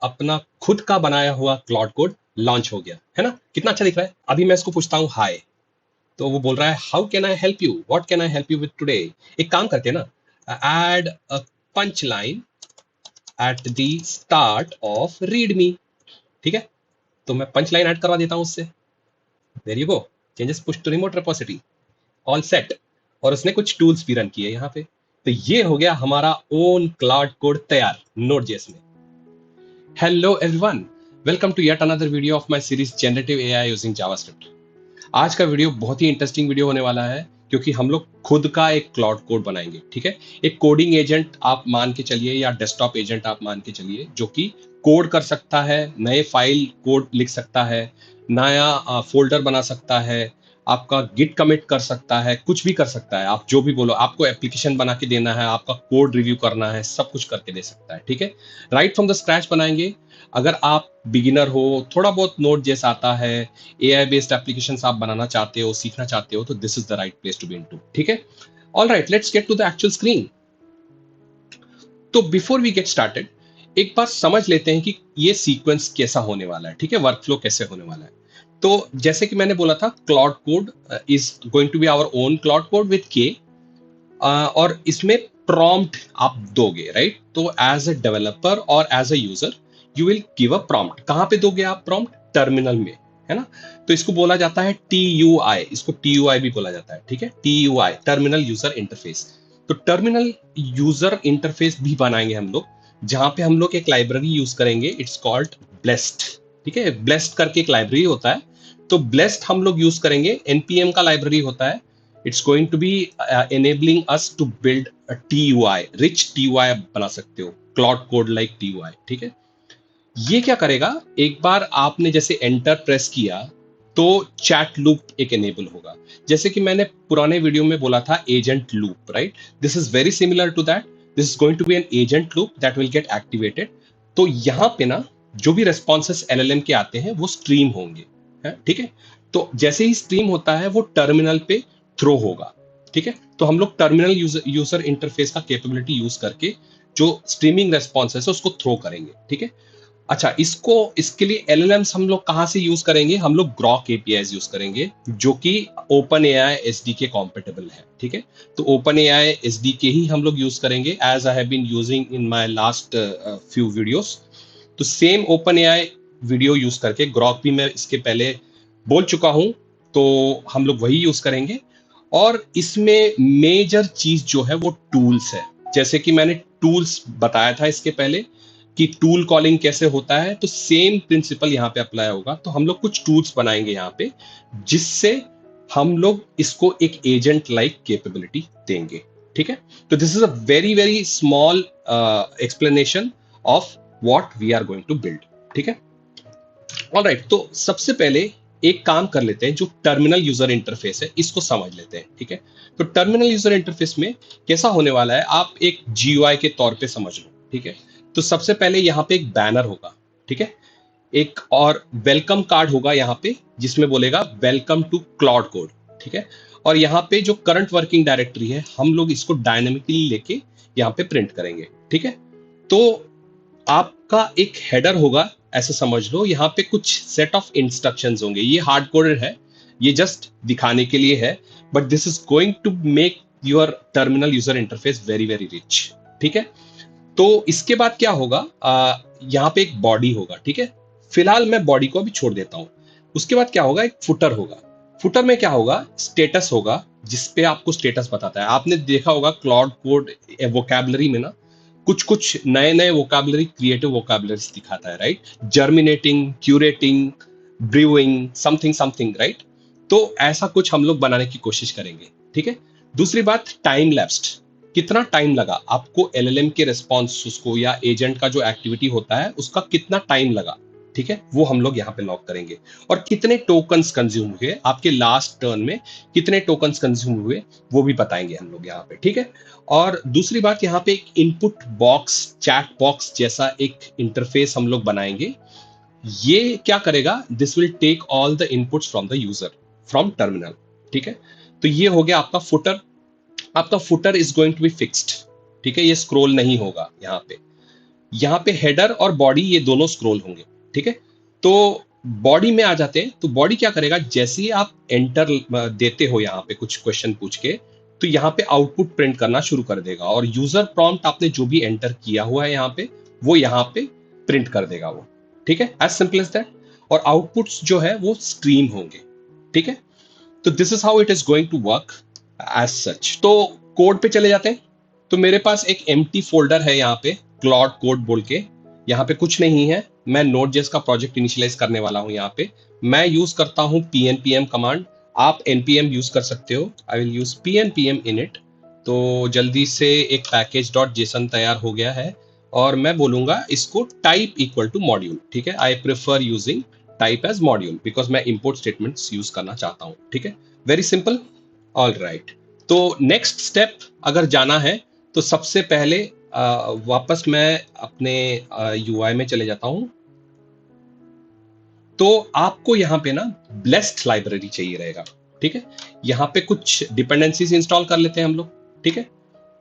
अपना खुद का बनाया हुआ क्लाउड कोड लॉन्च हो गया है ना। कितना अच्छा दिख रहा है। अभी मैं इसको पूछता हूँ हाय, तो वो बोल रहा है how can I help you, what can I help you with today. एक काम करते हैं ना, add a punch line at the start of readme. ठीक है, तो मैं पंच लाइन ऐड करवा देता हूँ उससे। There you go, changes push to remote repository, all set. और उसने कुछ टूल्स भी रन किए यहाँ पे। तो ये हो गया हमारा ओन क्लाउड कोड तैयार Node.js में। Hello everyone, welcome to yet another video of my series generative AI using JavaScript. आज का वीडियो बहुत ही इंटरेस्टिंग वीडियो होने वाला है, क्योंकि हम लोग खुद का एक क्लाउड कोड बनाएंगे। ठीक है, एक कोडिंग एजेंट आप मान के चलिए या डेस्कटॉप एजेंट आप मान के चलिए, जो कि कोड कर सकता है, नए फाइल कोड लिख सकता है, नया फोल्डर बना सकता है, आपका गिट कमिट कर सकता है, कुछ भी कर सकता है। आप जो भी बोलो, आपको एप्लीकेशन बना के देना है, आपका कोड रिव्यू करना है, सब कुछ करके दे सकता है। ठीक है, राइट फ्रॉम द स्क्रैच बनाएंगे। अगर आप बिगिनर हो, थोड़ा बहुत नोट जैसा आता है, एआई बेस्ड एप्लीकेशंस आप बनाना चाहते हो, सीखना चाहते हो, तो this is the right place to be into. ठीक है, all right, let's get to the actual screen. तो बिफोर वी गेट स्टार्टेड, एक बार समझ लेते हैं कि ये सीक्वेंस कैसा होने वाला है। ठीक है, वर्कफ्लो कैसे होने वाला है। तो जैसे कि मैंने बोला था, Claude code is going to be our own Claude code with के, और इसमें प्रॉम्प्ट आप दोगे, राइट। तो एज अ डेवलपर और as a user you will give a prompt. कहाँ पे दोगे आप प्रॉम्प्ट? टर्मिनल में, है ना। तो इसको बोला जाता है TUI, इसको TUI भी बोला जाता है। ठीक है, TUI, टर्मिनल यूजर इंटरफेस। तो टर्मिनल यूजर इंटरफेस भी बनाएंगे हम लोग, जहां पे हम लोग एक लाइब्रेरी यूज करेंगे, इट्स कॉल्ड ब्लेस्ड। ठीक है, ब्लेस्ड करके एक लाइब्रेरी होता है। तो ब्लेस्ड हम लोग यूज करेंगे, npm का लाइब्रेरी होता है। It's going to be enabling us to build a TUI, rich TUI बना सकते हो, क्लाउड कोड लाइक TUI। ठीक है, ये क्या करेगा, एक बार आपने जैसे एंटर प्रेस किया तो चैट लूप एक एनेबल होगा। जैसे कि मैंने पुराने वीडियो में बोला था agent loop, right. This is very similar to that. This is going to be an agent loop that will get activated. तो यहाँ पे ना, जो भी रेस्पॉन्सेस LLM के आते हैं वो स्ट्रीम होंगे, है। ठीक है, तो जैसे ही स्ट्रीम होता है वो टर्मिनल पे थ्रो होगा। ठीक है, तो हम लोग टर्मिनल यूजर इंटरफेस का कैपेबिलिटी यूज करके जो स्ट्रीमिंग रेस्पॉन्सेस है उसको थ्रो करेंगे। ठीक है, अच्छा, इसके लिए LLMs हम लोग कहाँ से यूज करेंगे? हम लोग ग्रॉक APIs यूज करेंगे, जो कि OpenAI SDK कॉम्पेटेबल है। ठीक है, तो OpenAI SDK ही हम लोग यूज करेंगे, as I have been using in my last few videos. तो सेम OpenAI वीडियो यूज करके, ग्रॉक भी मैं इसके पहले बोल चुका हूं, तो हम लोग वही यूज करेंगे। और इसमें मेजर चीज जो है वो टूल्स है। जैसे कि मैंने टूल्स बताया था इसके पहले कि टूल कॉलिंग कैसे होता है, तो सेम प्रिंसिपल यहाँ पे अप्लाई होगा। तो हम लोग कुछ टूल्स बनाएंगे यहाँ पे, जिससे हम लोग इसको एक एजेंट लाइक कैपेबिलिटी देंगे। ठीक है, तो this is a very very small explanation of what we are going to build. ठीक है, ऑलराइट, तो सबसे पहले एक काम कर लेते हैं, जो टर्मिनल यूजर इंटरफेस है इसको समझ लेते हैं। ठीक है, तो टर्मिनल यूजर इंटरफेस में कैसा होने वाला है, आप एक GUI के तौर पे समझ लो। ठीक है, तो सबसे पहले यहाँ पे एक बैनर होगा। ठीक है, एक और वेलकम कार्ड होगा यहाँ पे, जिसमें बोलेगा वेलकम टू क्लाउड कोड। ठीक है, और यहाँ पे जो करंट वर्किंग डायरेक्टरी है, हम लोग इसको डायनेमिकली लेके यहाँ पे प्रिंट करेंगे। ठीक है, तो आपका एक हेडर होगा, ऐसे समझ लो। यहाँ पे कुछ सेट ऑफ इंस्ट्रक्शंस होंगे, ये हार्ड कोडेड है, ये जस्ट दिखाने के लिए है, but this is going to make your terminal user interface very very rich. ठीक है, तो इसके बाद क्या होगा, यहाँ पे एक बॉडी होगा। ठीक है, फिलहाल मैं बॉडी को अभी छोड़ देता हूँ। उसके बाद क्या होगा, एक फुटर होगा। फुटर में क्या होगा, स्टेटस होगा, जिसपे आपको स्टेटस बताता है। आपने देखा होगा क्लाउड कोड वोकैबुलरी में ना, कुछ कुछ नए नए वोकैबुलरी, क्रिएटिव वोकैबुलरीज दिखाता है, right. Germinating, curating, briefing, something something, right. तो ऐसा कुछ हम लोग बनाने की कोशिश करेंगे। ठीक है, दूसरी बात, टाइम लैप्स्ड। कितना टाइम लगा आपको LLM के रेस्पॉन्स, उसको या एजेंट का जो एक्टिविटी होता है उसका कितना टाइम लगा। ठीक है, वो हम लोग यहाँ पे लॉक करेंगे। और कितने टोकन्स कंज्यूम हुए आपके लास्ट टर्न में, कितने टोकन्स कंज्यूम हुए वो भी बताएंगे हम लोग यहाँ पे। ठीक है, और दूसरी बात, यहाँ पे एक इनपुट बॉक्स, चैट बॉक्स जैसा एक इंटरफेस हम लोग बनाएंगे। ये क्या करेगा, this will take all the inputs from the user from terminal. ठीक है, तो ये हो गया आपका फुटर। आपका footer is going to be fixed. ठीक है, ये स्क्रॉल नहीं होगा यहाँ पे। यहाँ पे हेडर और बॉडी ये दोनों स्क्रॉल होंगे, ठीक है। तो बॉडी में आ जाते हैं, तो बॉडी क्या करेगा, जैसे ही आप एंटर देते हो यहाँ पे कुछ क्वेश्चन पूछ के, तो यहाँ पे आउटपुट प्रिंट करना शुरू कर देगा, और यूजर प्रॉम्प्ट आपने जो भी एंटर किया हुआ है यहाँ पे, वो यहाँ पे प्रिंट कर देगा वो, ठीक है, एज सिंपल एज दैट। और आउटपुट्स जो है वो स्ट्रीम होंगे, ठीक है। तो this is how it is going to work as such. तो कोड पे चले जाते हैं। तो मेरे पास एक एम्प्टी फोल्डर है यहाँ पे, क्लॉड कोड बोल के। यहाँ पे कुछ नहीं है, मैं नोड.जेएस का प्रोजेक्ट इनिशियलाइज करने वाला हूँ। यहाँ पे मैं यूज करता हूँ pnpm कमांड, आप npm यूज कर सकते हो। I will use pnpm init। तो जल्दी से एक पैकेज डॉट जेसन तैयार हो गया है, और मैं बोलूंगा इसको टाइप इक्वल टू मॉड्यूल, ठीक है। I prefer using type as module because मैं इंपोर्ट स्टेटमेंट्स यूज करना चाहता हूँ, ठीक है। Very simple. ऑल राइट, तो नेक्स्ट स्टेप अगर जाना है तो सबसे पहले वापस मैं अपने यूआई में चले जाता हूं। तो आपको यहाँ पे ना ब्लेस्ड लाइब्रेरी चाहिए रहेगा, ठीक है। यहाँ पे कुछ डिपेंडेंसीज इंस्टॉल कर लेते हैं हम लोग, ठीक है।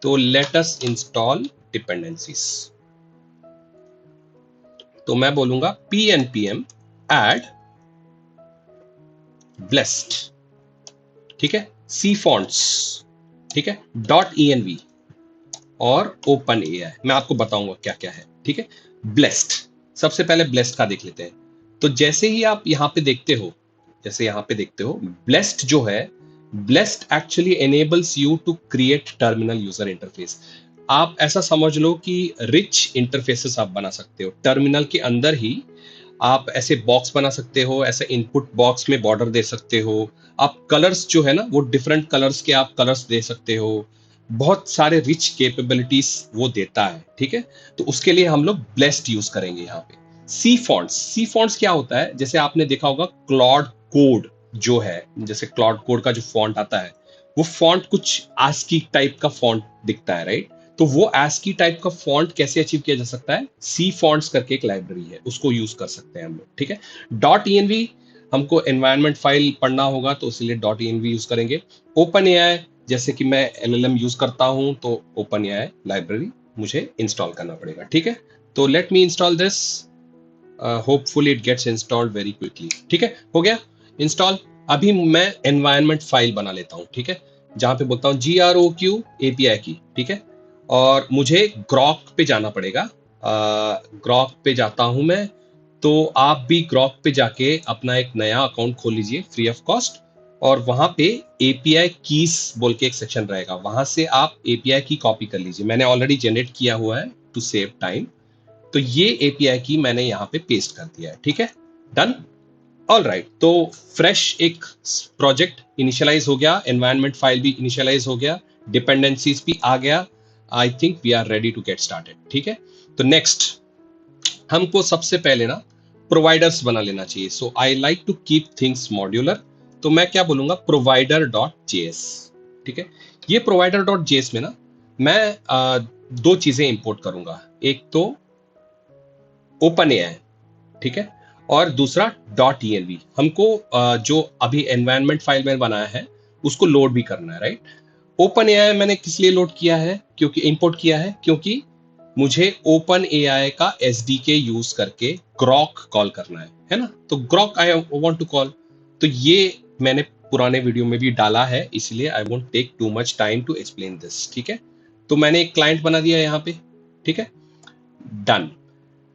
तो लेट अस इंस्टॉल डिपेंडेंसीज। तो मैं बोलूंगा pnpm add blessed, ठीक है, सी फॉन्ट्स, ठीक है, .env और ओपन एआई। मैं आपको बताऊंगा क्या क्या है, ठीक है। ब्लेस्ड, सबसे पहले ब्लेस्ड का देख लेते हैं। तो जैसे ही आप यहाँ पे देखते हो, जैसे यहाँ पे देखते हो, ब्लेस्ड जो है, blessed actually enables you to create terminal user interface. आप ऐसा समझ लो कि रिच इंटरफेसेस आप बना सकते हो टर्मिनल के अंदर ही। आप ऐसे बॉक्स बना सकते हो, ऐसे इनपुट बॉक्स में बॉर्डर दे सकते हो। आप कलर्स जो है ना, वो डिफरेंट कलर्स के आप कलर्स दे सकते हो। बहुत सारे रिच कैपेबिलिटीज वो देता है, ठीक है। तो उसके लिए हम लोग ब्लेस्ड यूज करेंगे यहाँ पे। सी फॉन्ट्स, सी फॉन्ट्स क्या होता है, जैसे आपने देखा होगा क्लॉड कोड जो है, जैसे क्लॉड कोड का जो फॉन्ट आता है, वो फॉन्ट कुछ आस्की टाइप का फॉन्ट दिखता है, राइट। तो वो ASCII टाइप का फॉन्ट कैसे अचीव किया जा सकता है, सी फॉन्ट्स करके एक लाइब्रेरी है, उसको यूज कर सकते हैं हम लोग, ठीक है। .env, हमको एनवायरनमेंट फाइल पढ़ना होगा तो इसलिए .env यूज करेंगे। ओपन एआई, जैसे कि मैं LLM यूज करता हूं तो ओपन एआई लाइब्रेरी मुझे इंस्टॉल करना पड़ेगा, ठीक है। तो let me install this, hopefully it gets installed very quickly, ठीक है, हो गया इंस्टॉल। अभी मैं एनवायरनमेंट फाइल बना लेता हूं, ठीक है, जहां पे बोलता हूं GROQ API की, ठीक है। और मुझे ग्रॉक पे जाना पड़ेगा। ग्रॉक पे जाता हूं मैं। तो आप भी ग्रॉक पे जाके अपना एक नया अकाउंट खोल लीजिए फ्री ऑफ कॉस्ट, और वहां पे API कीज बोल के एक सेक्शन रहेगा, वहां से आप API की कॉपी कर लीजिए। मैंने ऑलरेडी जनरेट किया हुआ है टू सेव टाइम। तो ये API की मैंने यहाँ पे पेस्ट कर दिया है, ठीक है, डन। ऑल राइट, तो फ्रेश एक प्रोजेक्ट इनिशियलाइज हो गया, एनवायरनमेंट फाइल भी इनिशियलाइज हो गया, डिपेंडेंसीज भी आ गया। I think we are ready to get started, ठीक है। तो नेक्स्ट हमको सबसे पहले ना प्रोवाइडर्स बना लेना चाहिए। So I like to keep things modular. तो मैं क्या बोलूंगा, provider.js, ठीक है। ये provider.js में ना मैं दो चीजें इंपोर्ट करूंगा, एक तो ओपन एआई, ठीक है, और दूसरा .env। हमको जो अभी एनवायरनमेंट फाइल में बनाया है उसको लोड भी करना है, राइट। ओपन एआई मैंने किस लिए लोड किया है, क्योंकि इंपोर्ट किया है, क्योंकि मुझे ओपन एआई का SDK यूज करके ग्रॉक कॉल करना है ना। तो Groq I want to call, तो ये मैंने पुराने वीडियो में भी डाला है, इसलिए I won't take too much time to explain this, ठीक है। तो मैंने एक क्लाइंट बना दिया यहाँ पे, ठीक है, डन।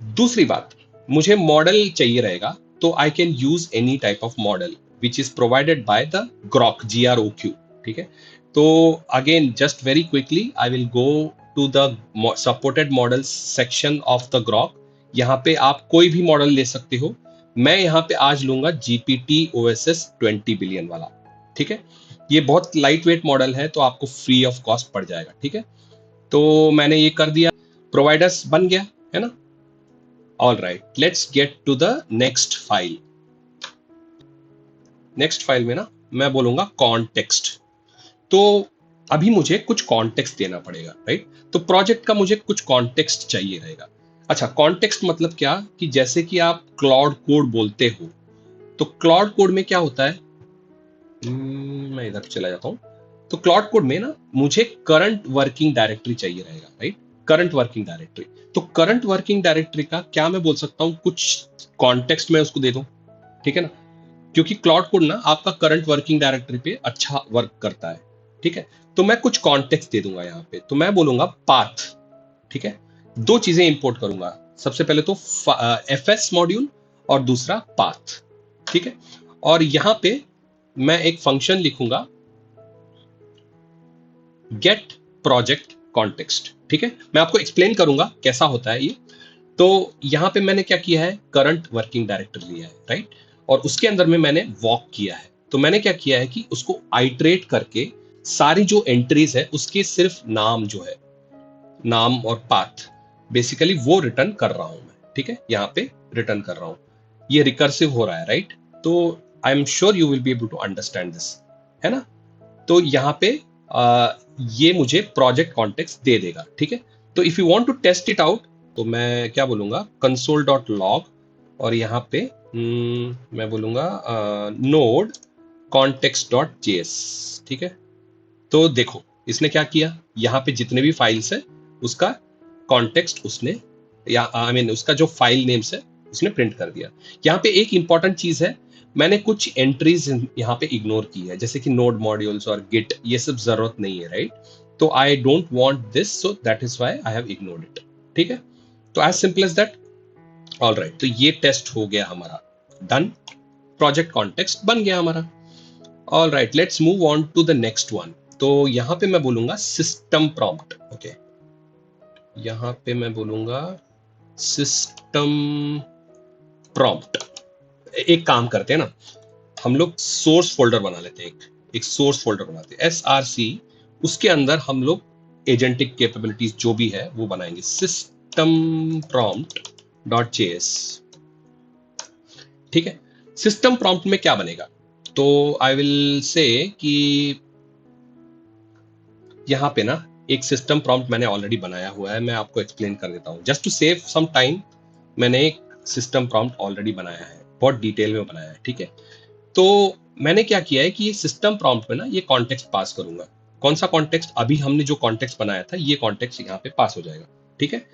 दूसरी बात, मुझे मॉडल चाहिए रहेगा, तो I can use any type of model which is provided by the Groq GROQ, ठीक है। तो again just very quickly I will go to the supported model section of the Groq. यहाँ पे आप कोई भी मॉडल ले सकते हो। मैं यहाँ पे आज लूंगा GPT OSS 20 बिलियन वाला, ठीक है। ये बहुत लाइट वेट मॉडल है, तो आपको फ्री ऑफ कॉस्ट पड़ जाएगा, ठीक है। तो मैंने ये कर दिया, प्रोवाइडर्स बन गया है ना। All right, let's get to the next file. Next file में ना मैं बोलूंगा कॉन्टेक्स्ट। तो अभी मुझे कुछ कॉन्टेक्स्ट देना पड़ेगा, राइट। तो प्रोजेक्ट का मुझे कुछ कॉन्टेक्स्ट चाहिए रहेगा। अच्छा, कॉन्टेक्स्ट मतलब क्या, कि जैसे कि आप क्लाउड कोड बोलते हो, तो क्लाउड कोड में क्या होता है, मैं इधर चला जाता हूं। तो क्लाउड कोड में ना मुझे करंट वर्किंग डायरेक्टरी चाहिए रहेगा, राइट। Current working directory. तो करंट वर्किंग डायरेक्टरी का क्या मैं बोल सकता हूँ, कुछ कॉन्टेक्स्ट में उसको दे दूं, ठीक है ना, क्योंकि क्लाउड कोड ना आपका करंट वर्किंग डायरेक्टरी पे अच्छा वर्क करता है, ठीक है। तो मैं कुछ कॉन्टेक्स्ट दे दूंगा यहाँ पे, तो मैं बोलूंगा पाथ, ठीक है। दो चीजें इंपोर्ट करूंगा, सबसे पहले तो एफएस मॉड्यूल और दूसरा पाथ, ठीक है। और यहां पे मैं एक फंक्शन लिखूंगा गेट प्रोजेक्ट कॉन्टेक्स्ट, ठीक है। मैं आपको एक्सप्लेन करूंगा कैसा होता है ये। तो यहां पे मैंने क्या किया है, करंट वर्किंग डायरेक्टरी लिया है, राइट, और उसके अंदर में मैंने वॉक किया है। तो मैंने क्या किया है कि उसको आइट्रेट करके सारी जो एंट्रीज है उसके सिर्फ नाम जो है, नाम और पाथ, बेसिकली वो रिटर्न कर रहा हूं मैं, ठीक है। यहाँ पे रिटर्न कर रहा हूं, ये रिकर्सिव हो रहा है, राइट। तो I am sure you will be able to understand this, है ना। तो यहाँ पे ये मुझे प्रोजेक्ट कॉन्टेक्स्ट दे देगा, ठीक है। तो if you want to test it out, तो मैं क्या बोलूंगा, console.log, और यहाँ पे मैं बोलूंगा node context.js, ठीक है। तो देखो इसने क्या किया, यहाँ पे जितने भी फाइल्स है उसका कॉन्टेक्स्ट उसने, या आई मीन उसका जो फाइल नेम्स है उसने प्रिंट कर दिया। यहाँ पे एक इंपॉर्टेंट चीज है, मैंने कुछ एंट्रीज यहाँ पे इग्नोर की है, जैसे कि नोड मॉड्यूल्स और गिट, ये सब जरूरत नहीं है, राइट। तो I don't want this, so that is why I have ignored it, ठीक है। तो as simple as that. All right, तो ये टेस्ट हो गया हमारा, डन, प्रोजेक्ट कॉन्टेक्स्ट बन गया हमारा। All right, let's move on to the next one. तो यहाँ पे मैं बोलूंगा सिस्टम प्रॉम्प्ट, ओके। यहाँ पे मैं बोलूंगा सिस्टम प्रॉम्प्ट। एक काम करते हैं ना, हम लोग सोर्स फोल्डर बना लेते हैं, एक सोर्स फोल्डर बनाते हैं SRC, उसके अंदर हम लोग एजेंटिक कैपेबिलिटीज जो भी है वो बनाएंगे, सिस्टम प्रॉम्प्ट डॉट जेएस, ठीक है। सिस्टम प्रॉम्प्ट में क्या बनेगा, तो आई विल से कि यहाँ पे ना एक सिस्टम प्रॉम्प्ट मैंने ऑलरेडी बनाया हुआ है, मैं आपको एक्सप्लेन कर देता हूँ just to save some time. मैंने एक सिस्टम प्रॉम्प्ट ऑलरेडी बनाया है, बहुत डिटेल में बनाया है, ठीक है। तो मैंने क्या किया है कि ये सिस्टम प्रॉम्प्ट में ना ये कॉन्टेक्स्ट पास करूंगा। कौन सा कॉन्टेक्स्ट, अभी हमने जो कॉन्टेक्स्ट बनाया था ये कॉन्टेक्स्ट यहाँ पे पास हो जाएगा, ठीक है।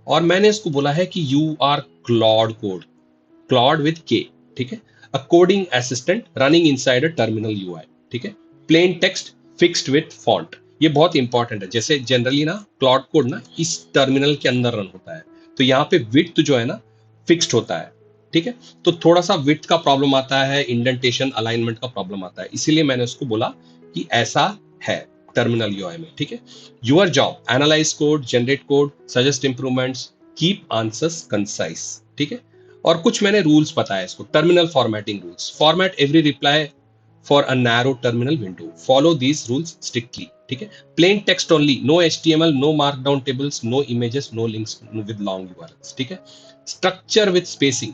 और मैंने इसको बोला है कि you are Claude code, Claude with K, ठीक है, a coding assistant running inside a terminal UI, ठीक है, plain text fixed with font. ये बहुत इंपॉर्टेंट है, जैसे जनरली ना क्लॉड कोड ना इस टर्मिनल के अंदर रन होता है, तो यहाँ पे विड्थ जो है ना फिक्स्ड होता है, ठीक है। तो थोड़ा सा विड्थ का प्रॉब्लम आता है, इंडेंटेशन अलाइनमेंट का प्रॉब्लम आता है, इसीलिए मैंने उसको बोला कि ऐसा है टर्मिनल यूआई में, ठीक है। Your job, analyze code, generate code, suggest improvements, keep answers concise, ठीक है। और कुछ मैंने रूल्स बताया इसको, terminal formatting rules, format every reply for a narrow terminal window, follow these rules strictly, ठीक है। Plain text only, no HTML, no markdown tables, no images, no links with long URLs, ठीक है। Structure with spacing,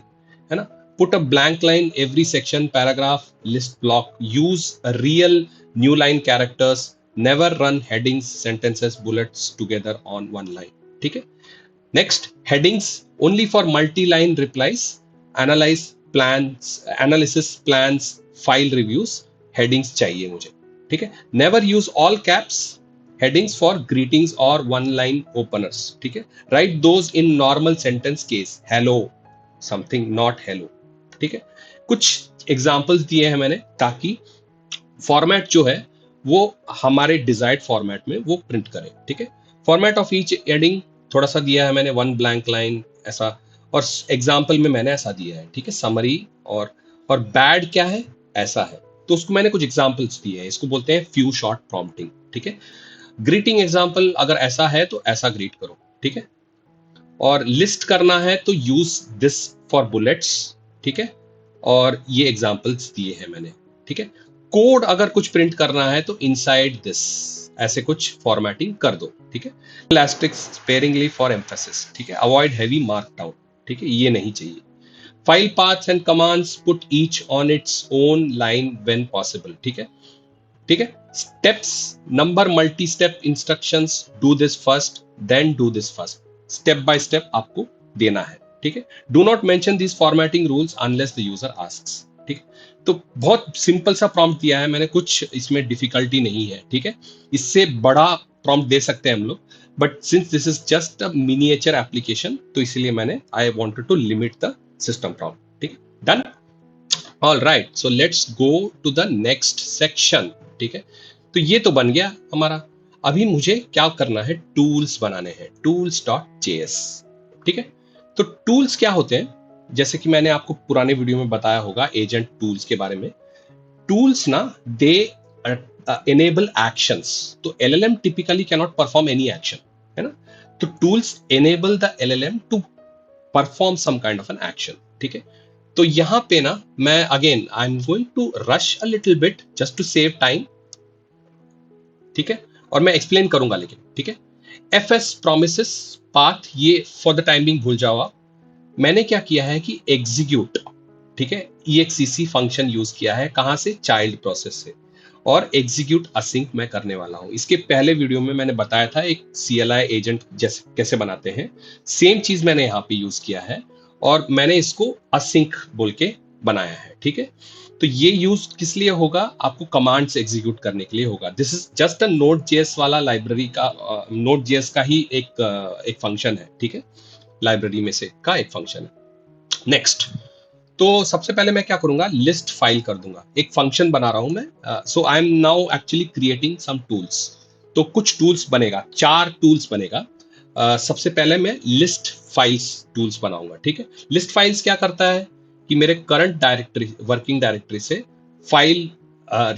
है ना, put a blank line every section, paragraph, list block, use real new line characters, never run headings, sentences, bullets together on one line, ठीक है। Next, headings only for multi-line replies, analysis plans, file reviews, headings चाहिए मुझे, ठीक है। Never use all caps headings for greetings or one-line openers, ठीक है। Write those in normal sentence case, hello something, not hello, ठीक है। कुछ examples दिए हैं मैंने ताकि फॉर्मेट जो है वो हमारे डिजायर्ड फॉर्मेट में वो प्रिंट करे, ठीक है। फॉर्मेट ऑफ ईच हेडिंग थोड़ा सा दिया है मैंने, वन ब्लैंक लाइन ऐसा, और एग्जाम्पल में मैंने ऐसा दिया है, ठीक है, समरी। और बैड क्या है, ऐसा है, तो उसको मैंने कुछ एग्जाम्पल्स दिए हैं, इसको बोलते हैं फ्यू शॉर्ट प्रॉम्प्टिंग, ठीक है। ग्रीटिंग एग्जाम्पल अगर ऐसा है तो ऐसा ग्रीट करो, ठीक है। और लिस्ट करना है तो यूज दिस फॉर बुलेट्स, ठीक है। और ये एग्जाम्पल्स दिए हैं मैंने, ठीक है। कोड अगर कुछ प्रिंट करना है तो इनसाइड दिस ऐसे कुछ फॉर्मेटिंग कर दो, ठीक है। इलास्टिक स्पेयरिंगली फॉर एम्फेसिस, ठीक है। अवॉइड हैवी मार्कडाउन, ठीक है, ये नहीं चाहिए। File paths and commands, put each on its own line when possible, ठीक है, ठीक है। Steps, number multi step instructions, do this first then do this first, step by step आपको देना है, ठीक है। Do not mention this formatting rules unless the user asks, ठीक है, तो बहुत सिंपल सा प्रॉम्प्ट दिया है मैंने, कुछ इसमें डिफिकल्टी नहीं है। ठीक है, इससे बड़ा प्रॉम्प्ट दे सकते हैं हम लोग, but since this is just a miniature application, तो इसलिए मैंने I wanted to limit the system prompt. ठीक है, done. All right, so let's go to the next section. ठीक है, तो ये तो बन गया हमारा। अभी मुझे क्या करना है, टूल्स बनाने हैं, tools.js। ठीक है, तो टूल्स क्या होते हैं, जैसे कि मैंने आपको पुराने वीडियो में बताया होगा एजेंट टूल्स के बारे में। टूल्स ना, दे enable actions, तो LLM typically cannot perform any action, है ना। तो tools enable the LLM to perform some kind of an action। ठीक है, तो यहां पे ना मैं again I am going to rush a little bit just to save time. ठीक है, और मैं एक्सप्लेन करूंगा लेकिन। ठीक है, FS प्रोमिसेस पाथ, ये फॉर द टाइमिंग भूल जाओ आप। मैंने क्या किया है कि एग्जीक्यूट, ठीक है, EXEC फंक्शन यूज किया है, कहां से, चाइल्ड प्रोसेस से, और एग्जीक्यूट असिंक मैं करने वाला हूं। इसके पहले वीडियो में मैंने बताया था एक CLI एजेंट जैसे कैसे बनाते हैं, सेम चीज मैंने यहाँ पे यूज किया है, और मैंने इसको असिंक बोल के बनाया है। ठीक है, तो ये यूज किस लिए होगा, आपको कमांड्स एग्जीक्यूट करने के लिए होगा। This is just a Node.js वाला लाइब्रेरी का, Node.js का ही एक फंक्शन है। ठीक है, लाइब्रेरी में से का एक फंक्शन है। नेक्स्ट, तो सबसे पहले मैं क्या करूंगा, लिस्ट फाइल कर दूंगा, एक फंक्शन बना रहा हूं मैं। So I am now actually creating some tools. तो कुछ टूल्स बनेगा, 4 टूल्स बनेगा। सबसे पहले मैं लिस्ट फाइल्स टूल्स बनाऊंगा। ठीक है, लिस्ट फाइल्स क्या करता है कि मेरे करंट डायरेक्टरी, वर्किंग डायरेक्टरी से फाइल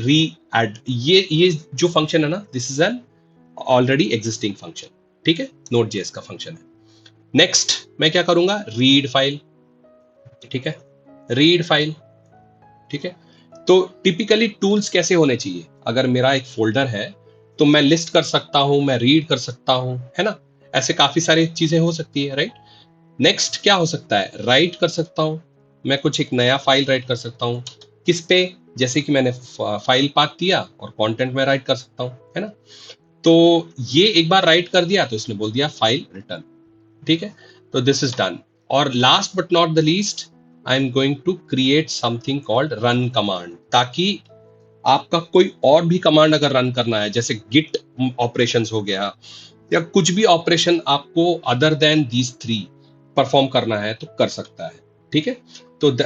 री एड, ये जो फंक्शन है ना, this is N already existing function. ठीक है, Node.js का फंक्शन है। नेक्स्ट मैं क्या करूंगा, रीड फाइल। ठीक है, रीड फाइल। ठीक है, तो टिपिकली टूल्स कैसे होने चाहिए, अगर मेरा एक फोल्डर है तो मैं लिस्ट कर सकता हूं, मैं रीड कर सकता हूं, है ना, ऐसे काफी सारी चीजें हो सकती है, राइट। नेक्स्ट क्या हो सकता है, राइट कर सकता हूं, मैं कुछ एक नया फाइल राइट कर सकता हूं, किस पे, जैसे कि मैंने फाइल पाथ दिया और कंटेंट में राइट कर सकता हूं, है ना। तो ये एक बार राइट कर दिया तो इसने बोल दिया फाइल रिटर्न। ठीक है, तो दिस इज डन। और last but not the least, I am going to create something called run command, ताकि आपका कोई और भी कमांड अगर रन करना है, जैसे गिट ऑपरेशंस हो गया, या कुछ भी ऑपरेशन आपको अदर देन दीज 3 परफॉर्म करना है तो कर सकता है। ठीक है, तो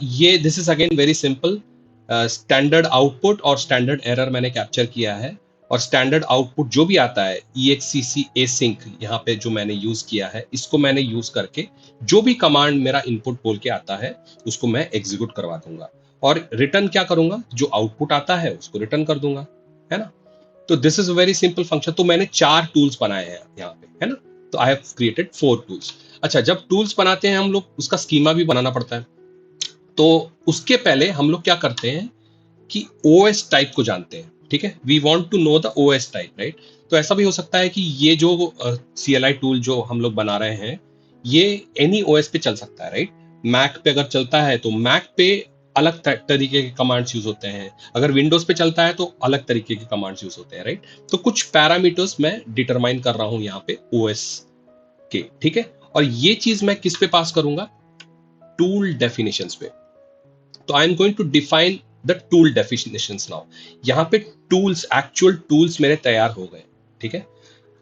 ये this is again very simple. Standard output और स्टैंडर्ड एरर मैंने कैप्चर किया है, और स्टैंडर्ड आउटपुट जो भी आता है EXEC async यहाँ पे जो मैंने यूज किया है, इसको मैंने यूज करके जो भी कमांड मेरा इनपुट बोल के आता है उसको मैं एग्जीक्यूट करवा दूंगा, और रिटर्न क्या करूंगा, जो आउटपुट आता है उसको रिटर्न कर दूंगा, है ना। तो this is a very simple function. तो मैंने 4 टूल्स बनाए हैं यहाँ पे, है ना। तो आई हैव क्रिएटेड 4 टूल्स। अच्छा, जब टूल्स बनाते हैं हम लोग, उसका स्कीमा भी बनाना पड़ता है। तो उसके पहले हम लोग क्या करते हैं कि OS टाइप को जानते हैं। ठीक है, we want to know the OS type, right. तो ऐसा भी हो सकता है कि ये जो CLI टूल जो हम लोग बना रहे हैं, ये एनी OS पे चल सकता है, राइट। मैक पे अगर चलता है तो मैक पे अलग तरीके के कमांड्स यूज होते हैं, अगर विंडोज पे चलता है तो अलग तरीके के कमांड्स यूज होते हैं, राइट। तो कुछ पैरामीटर्स मैं डिटरमाइन कर रहा हूं यहाँ पे OS के। ठीक है, और ये चीज मैं किस पे पास करूंगा, टूल डेफिनेशंस पे। तो I am going to define the tool definitions now. यहाँ पे टूल्स, एक्चुअल टूल्स मेरे तैयार हो गए। ठीक है,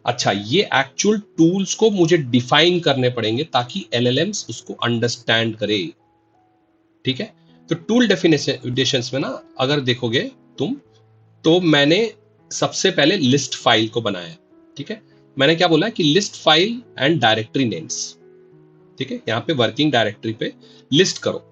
अच्छा, ये एक्चुअल टूल्स को मुझे डिफाइन करने पड़ेंगे ताकि LLMs उसको अंडरस्टैंड करे। ठीक है, तो टूल डेफिनेशंस में ना अगर देखोगे तुम, तो मैंने सबसे पहले लिस्ट फाइल को बनाया। ठीक है, मैंने क्या बोला कि list file and directory names. ठीक है, यहाँ पे वर्किंग डायरेक्टरी पे लिस्ट करो।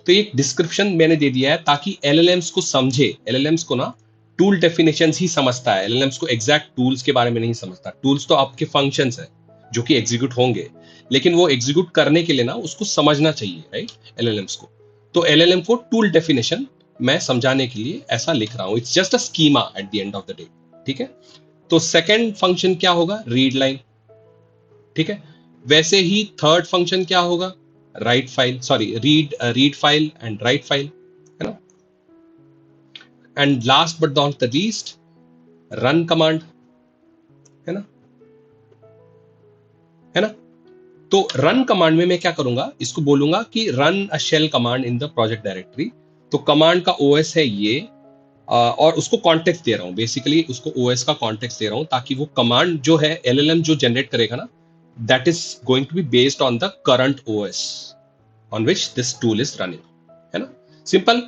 तो एक डिस्क्रिप्शन मैंने दे दिया है ताकि LLMs को समझे। LLMs को ना टूल डेफिनेशंस ही समझता है, LLMs को एग्जैक्ट टूल्स के बारे में नहीं समझता। टूल्स तो आपके फंक्शंस है जो कि एग्जीक्यूट होंगे, लेकिन वो एग्जीक्यूट करने के लिए ना उसको समझना चाहिए, राइट, LLMs को। तो LLM को टूल डेफिनेशन मैं समझाने के लिए ऐसा लिख रहा हूं, it's just a schema at the end of the day. ठीक है, तो सेकंड फंक्शन क्या होगा, रीड लाइन। ठीक है, वैसे ही थर्ड फंक्शन क्या होगा, write file, sorry read file and write file, है ना। And last but not the least, run command, है ना, है ना। तो रन कमांड में मैं क्या करूंगा, इसको बोलूंगा कि run a shell command in the project directory. तो कमांड का ओएस है ये, और उसको कॉन्टेक्स्ट दे रहा हूँ, बेसिकली उसको ओएस का कॉन्टेक्स्ट दे रहा हूँ ताकि वो कमांड जो है एलएलएम जो जनरेट करेगा ना, that is going to be based on the current OS on which this tool is running, है ना, simple.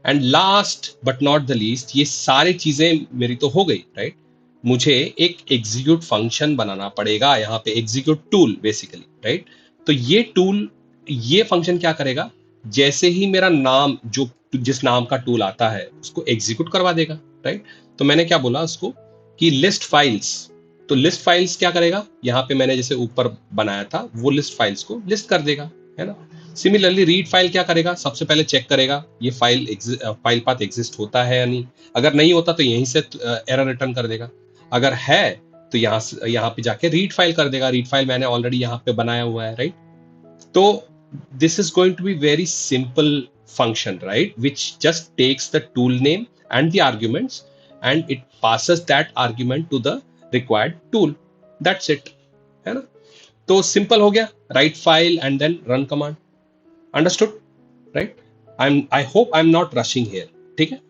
And last but not the least, ये सारी चीजें मेरी तो हो गई, राइट। मुझे एक एग्जीक्यूट फंक्शन बनाना पड़ेगा यहाँ पे, एग्जीक्यूट टूल बेसिकली, राइट। तो ये टूल, ये फंक्शन क्या करेगा, जैसे ही मेरा नाम, जो जिस नाम का टूल आता है उसको एग्जीक्यूट करवा देगा, राइट। तो मैंने क्या बोला उसको कि लिस्ट फाइल्स, तो लिस्ट फाइल्स क्या करेगा, यहाँ पे मैंने जैसे ऊपर बनाया था वो लिस्ट फाइल्स को लिस्ट कर देगा, है ना। सिमिलरली रीड फाइल क्या करेगा, सबसे पहले चेक करेगा ये फाइल पाथ एग्जिस्ट होता है या नहीं, अगर नहीं होता तो यहीं से एरर रिटर्न कर देगा, अगर है तो यहाँ पे जाके रीड फाइल कर देगा, रीड फाइल मैंने ऑलरेडी यहाँ पे बनाया हुआ है, राइट। तो this is going to be very simple function, right, which just takes the tool name and the arguments and it passes that argument to the required tool, that's it, है ना। तो simple हो गया, write file and then run command, understood, right। I hope I'm not rushing here, ठीक है,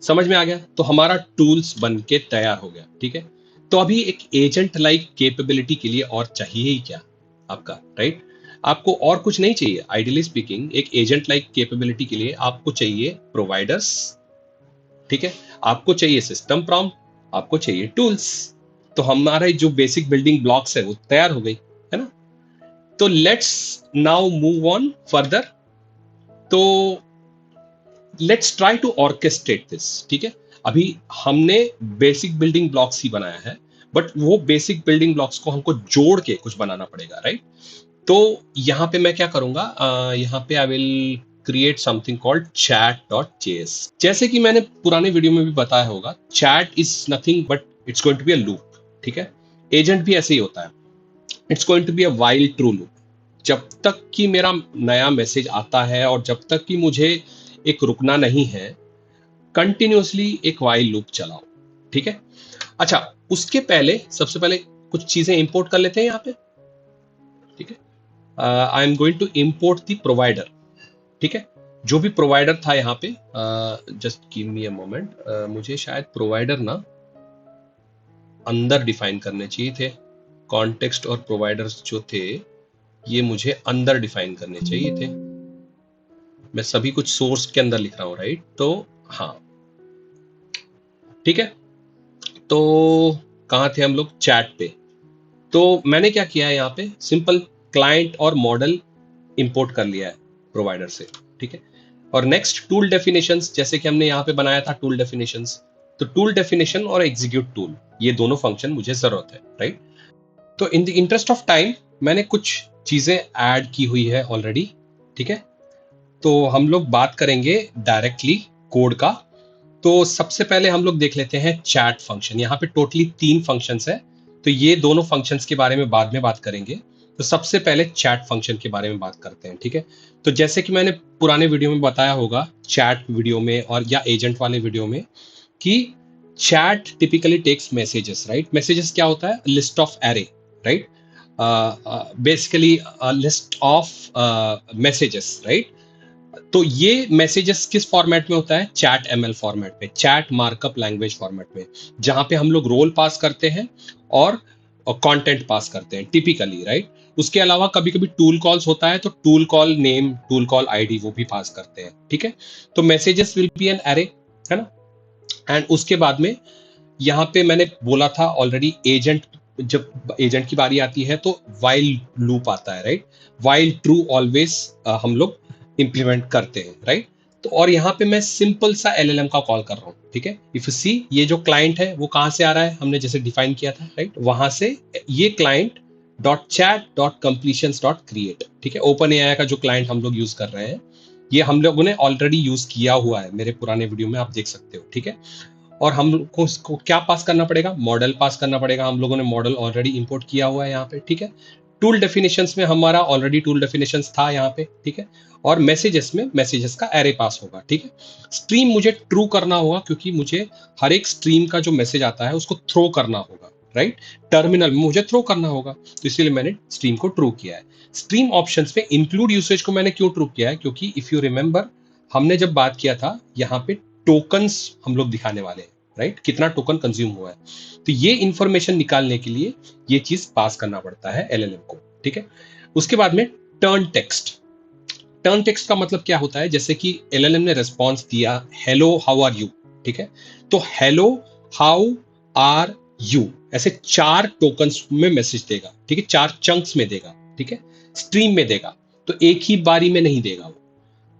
समझ में आ गया। तो हमारा टूल्स बन के तैयार हो गया, ठीक है। तो अभी एक एजेंट लाइक कैपेबिलिटी के लिए और चाहिए ही क्या आपका, राइट। आपको और कुछ नहीं चाहिए, आइडियली स्पीकिंग एक एजेंट लाइक कैपेबिलिटी के लिए आपको चाहिए प्रोवाइडर्स, ठीक है, आपको चाहिए सिस्टम प्रॉम्प्ट, आपको चाहिए टूल्स। तो हमारे जो बेसिक बिल्डिंग ब्लॉक्स है वो तैयार हो गई, है ना। तो let's now move on further. तो let's try to orchestrate this, ठीक है। अभी हमने बेसिक बिल्डिंग ब्लॉक्स ही बनाया है, बट वो बेसिक बिल्डिंग ब्लॉक्स को हमको जोड़ के कुछ बनाना पड़ेगा, राइट। तो यहाँ पे मैं क्या करूंगा, यहाँ पे I will create something called chat.js। जैसे कि मैंने पुराने वीडियो में भी बताया होगा, chat is nothing but it's going to be a loop, ठीक है। एजेंट भी ऐसे ही होता है, it's going to be a while true loop. जब तक कि मेरा नया मैसेज आता है और जब तक कि मुझे एक रुकना नहीं है, कंटिन्यूअसली एक वाइल लूप चलाओ, ठीक है। अच्छा, उसके पहले सबसे पहले कुछ चीजें इंपोर्ट कर लेते हैं यहाँ पे, ठीक है। I am going to import the provider, ठीक है। जो भी प्रोवाइडर था यहाँ पे, just give me a moment, मुझे शायद प्रोवाइडर ना अंदर डिफाइन करने चाहिए थे, कॉन्टेक्स्ट और प्रोवाइडर्स जो थे ये मुझे अंदर डिफाइन करने चाहिए थे। मैं सभी कुछ सोर्स के अंदर लिख रहा हूं, राइट। तो हाँ, ठीक है। तो कहाँ थे हम लोग, चैट पे। तो मैंने क्या किया है, यहाँ पे सिंपल क्लाइंट और मॉडल इंपोर्ट कर लिया है प्रोवाइडर से, ठीक है। और नेक्स्ट टूल डेफिनेशंस, जैसे कि हमने यहाँ पे बनाया था टूल डेफिनेशंस, तो टूल डेफिनेशन और एग्जीक्यूट टूल, ये दोनों फंक्शन मुझे जरूरत है, राइट। तो in the interest of time मैंने कुछ चीजें ऐड की हुई है ऑलरेडी, ठीक है। तो हम लोग बात करेंगे डायरेक्टली कोड का। तो सबसे पहले हम लोग देख लेते हैं चैट फंक्शन। यहाँ पे टोटली 3 फंक्शंस है, तो ये दोनों फंक्शंस के बारे में बाद में बात करेंगे। तो सबसे पहले चैट फंक्शन के बारे में बात करते हैं, ठीक है। तो जैसे कि मैंने पुराने वीडियो में बताया होगा, चैट वीडियो में और या एजेंट वाले वीडियो में, कि chat typically takes messages, right. Messages क्या होता है, list of array, right, basically list of messages, right. तो ये मैसेजेस किस फॉर्मेट में होता है, चैट एमएल फॉर्मेट में, चैट मार्कअप लैंग्वेज फॉर्मेट में, जहां पे हम लोग रोल पास करते हैं और कंटेंट पास करते हैं टिपिकली, राइट। उसके अलावा कभी कभी टूल कॉल्स होता है, तो tool call name, tool call ID वो भी पास करते हैं, ठीक है। तो messages will be an array, है ना। एंड उसके बाद में यहाँ पे मैंने बोला था ऑलरेडी, एजेंट, जब एजेंट की बारी आती है तो वाइल लूप आता है, राइट। वाइल ट्रू ऑलवेज हम लोग इंप्लीमेंट करते हैं, राइट। तो और यहाँ पे मैं सिंपल सा एलएलएम का कॉल कर रहा हूँ, ठीक है। इफ यू सी, ये जो क्लाइंट है वो कहाँ से आ रहा है, हमने जैसे डिफाइन किया था, राइट, वहां से ये क्लाइंट .chat.completions.create, ठीक है। ओपन एआई का जो क्लाइंट हम लोग यूज कर रहे हैं, ये हम लोगों ने ऑलरेडी यूज किया हुआ है, मेरे पुराने वीडियो में आप देख सकते हो, ठीक है। और हम लोग को इसको क्या पास करना पड़ेगा, मॉडल पास करना पड़ेगा। हम लोगों ने मॉडल ऑलरेडी इंपोर्ट किया हुआ है यहाँ पे, ठीक है। टूल डेफिनेशंस में हमारा ऑलरेडी टूल डेफिनेशंस था यहाँ पे, ठीक है। और मैसेजेस में मैसेजेस का एरे पास होगा, ठीक है। स्ट्रीम मुझे ट्रू करना होगा, क्योंकि मुझे हर एक स्ट्रीम का जो मैसेज आता है उसको थ्रो करना होगा, राइट। टर्मिनल में मुझे थ्रो करना होगा, तो इसलिए मैंने स्ट्रीम को ट्रू किया है। स्ट्रीम ऑप्शंस में इंक्लूड यूसेज को मैंने क्यों ट्रू किया है, क्योंकि इफ यू रिमेंबर, हमने जब बात किया था यहाँ पे टोकन्स हम लोग दिखाने वाले हैं, राइट, कितना टोकन कंज्यूम हुआ है। तो ये इंफॉर्मेशन निकालने के लिए ये चीज पास करना पड़ता है एलएलएम को, ठीक है। उसके बाद में टर्न टेक्स्ट। टर्न टेक्स्ट का मतलब क्या होता है, जैसे कि एलएलएम ने रिस्पॉन्स दिया हेलो हाउ आर यू, ठीक है, तो हेलो हाउ आर यू ऐसे 4 टोकन्स में मैसेज देगा, ठीक है, 4 चंक्स में देगा, ठीक है, स्ट्रीम में देगा, तो एक ही बारी में नहीं देगा वो।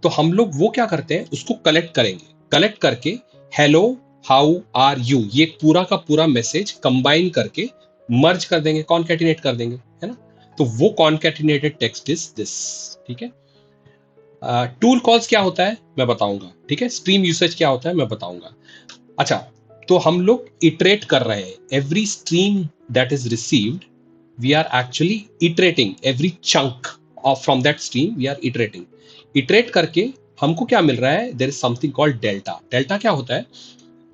तो हम लोग वो क्या करते हैं, उसको कलेक्ट करेंगे, कलेक्ट करके हेलो हाउ आर यू ये पूरा का पूरा मैसेज कंबाइन करके मर्ज कर देंगे, कॉन्कैटिनेट कर देंगे, है ना। तो वो कॉन्कैटिनेटेड टेक्स्ट इज दिस, ठीक है। टूल कॉल्स क्या होता है मैं बताऊंगा, ठीक है। स्ट्रीम यूसेज क्या होता है मैं बताऊंगा। अच्छा, तो हम लोग इटरेट कर रहे हैं, every stream that is received we are actually iterating, every chunk of from that stream we are iterating. Iterate करके हमको क्या मिल रहा है, there is something called delta. Delta क्या होता है,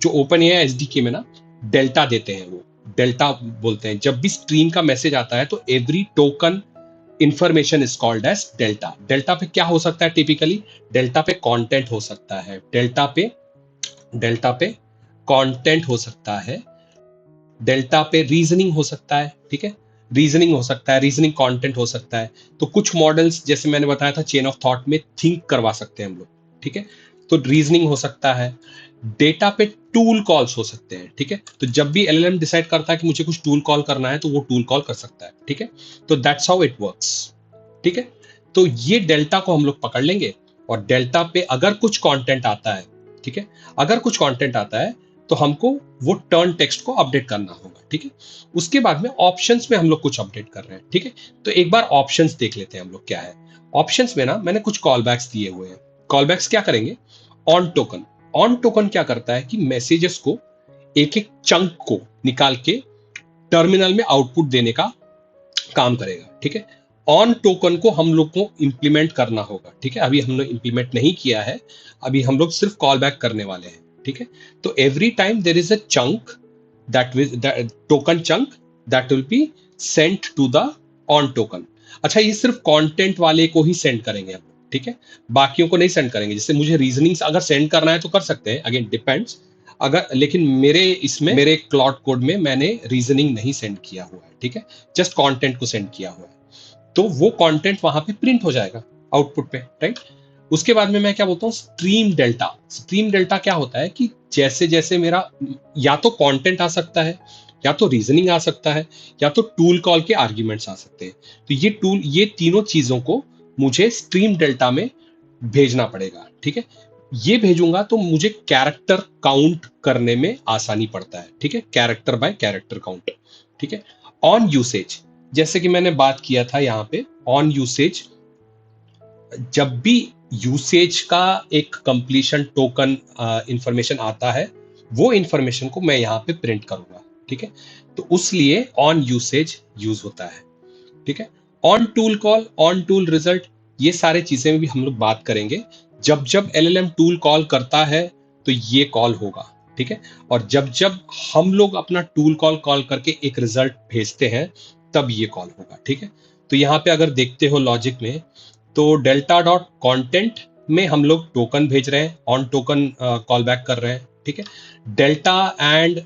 जो ओपन एआई एसडीके में ना डेल्टा देते हैं, वो डेल्टा बोलते हैं। जब भी स्ट्रीम का मैसेज आता है तो every token information is called as delta. Delta पे क्या हो सकता है, टिपिकली डेल्टा पे कंटेंट हो सकता है, डेल्टा पे कंटेंट हो सकता है, डेल्टा पे रीजनिंग हो सकता है, ठीक है, रीजनिंग हो सकता है, रीजनिंग कंटेंट हो सकता है। तो कुछ मॉडल्स जैसे मैंने बताया था चेन ऑफ थॉट में थिंक करवा सकते हैं हम लोग, ठीक है, तो रीजनिंग हो सकता है। डेटा पे टूल कॉल्स हो सकते हैं, ठीक है, तो जब भी एलएलएम डिसाइड करता है कि मुझे कुछ टूल कॉल करना है तो वो टूल कॉल कर सकता है, ठीक है। तो दैट्स हाउ इट वर्क्स, ठीक है। तो ये डेल्टा को हम लोग पकड़ लेंगे और डेल्टा पे अगर कुछ कंटेंट आता है, ठीक है, अगर कुछ कंटेंट आता है तो हमको वो टर्न टेक्स्ट को अपडेट करना होगा, ठीक है। उसके बाद में ऑप्शंस में हम लोग कुछ अपडेट कर रहे हैं, ठीक है। तो एक बार ऑप्शंस देख लेते हैं हम लोग क्या है। ऑप्शंस में ना मैंने कुछ कॉल बैक्स दिए हुए हैं। कॉल बैक्स क्या करेंगे, ऑन टोकन। ऑन टोकन क्या करता है कि मैसेजेस को एक एक चंक को निकाल के टर्मिनल में आउटपुट देने का काम करेगा, ठीक है। ऑन टोकन को हम लोग को इंप्लीमेंट करना होगा, ठीक है, अभी हमने इंप्लीमेंट नहीं किया है, अभी हम लोग सिर्फ कॉल बैक करने वाले हैं, ठीक है। तो every time there is a chunk that token chunk that will be sent to the on token. अच्छा, ये सिर्फ कंटेंट वाले को ही सेंड करेंगे हम, ठीक है, बाकियों को नहीं सेंड करेंगे। जैसे मुझे रीजनिंग अगर सेंड करना है तो कर सकते हैं, अगेन डिपेंड्स। अगर लेकिन मेरे क्लॉड कोड में मैंने रीजनिंग नहीं सेंड किया हुआ है, ठीक है, जस्ट कंटेंट को सेंड किया हुआ है, तो वो कंटेंट वहां पे प्रिंट हो जाएगा आउटपुट पे, राइट। उसके बाद में मैं क्या बोलता हूँ, स्ट्रीम डेल्टा। स्ट्रीम डेल्टा क्या होता है कि जैसे जैसे मेरा या तो कंटेंट आ सकता है, या तो रीजनिंग आ सकता है, या तो टूल कॉल के आर्ग्यूमेंट्स आ सकते हैं, तो ये तीनों चीजों को मुझे स्ट्रीम डेल्टा में भेजना पड़ेगा, ठीक है। ये भेजूंगा तो मुझे कैरेक्टर काउंट करने में आसानी पड़ता है, ठीक है, कैरेक्टर बाय कैरेक्टर काउंट, ठीक है। ऑन यूसेज, जैसे कि मैंने बात किया था यहाँ पे ऑन यूसेज, जब भी यूसेज का एक कंप्लीशन टोकन इंफॉर्मेशन आता है वो इंफॉर्मेशन को मैं यहाँ पे प्रिंट करूंगा, ठीक है, तो उसलिए ऑन यूसेज यूज होता है, ठीक है। On tool call, on tool result, ये सारे चीजें भी हम लोग बात करेंगे। जब जब एलएलएम टूल कॉल करता है तो ये कॉल होगा, ठीक है, और जब जब हम लोग अपना टूल कॉल करके एक रिजल्ट भेजते हैं तब ये कॉल होगा, ठीक है। तो यहाँ पे अगर देखते हो लॉजिक में, तो डेल्टा डॉट कॉन्टेंट में हम लोग टोकन भेज रहे हैं, ऑन टोकन कॉल बैक कर रहे हैं, ठीक है। डेल्टा एंड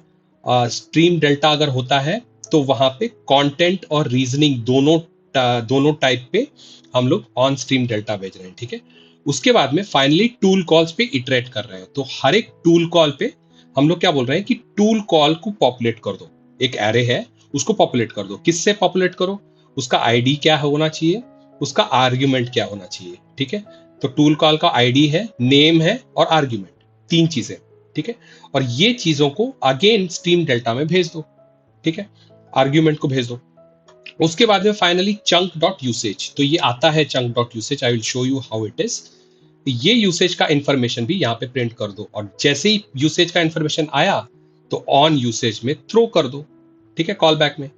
स्ट्रीम डेल्टा अगर होता है तो वहां पे कंटेंट और रीजनिंग दोनों टाइप पे हम लोग ऑन स्ट्रीम डेल्टा भेज रहे हैं, ठीक है। उसके बाद में फाइनली टूल कॉल्स पे इटरेट कर रहे हैं, तो हर एक टूल कॉल पे हम लोग क्या बोल रहे हैं कि टूल कॉल को पॉपुलेट कर दो। एक एरे है उसको पॉपुलेट कर दो, किससे पॉपुलेट करो, उसका आईडी क्या होना चाहिए, उसका आर्ग्यूमेंट क्या होना चाहिए, ठीक है। तो टूल कॉल का आईडी है, नेम है और आर्ग्यूमेंट, 3 चीजें, ठीक है। और ये चीजों को अगेन स्ट्रीम डेल्टा में भेज दो, ठीक है, आर्ग्यूमेंट को भेज दो। उसके बाद में फाइनली चंक डॉट यूसेज, तो ये आता है chunk dot usage, I will show you how it is. ये यूसेज का इंफॉर्मेशन भी यहाँ पे प्रिंट कर दो, और जैसे ही यूसेज का इंफॉर्मेशन आया तो ऑन यूसेज में थ्रो कर दो, ठीक है, कॉल बैक में।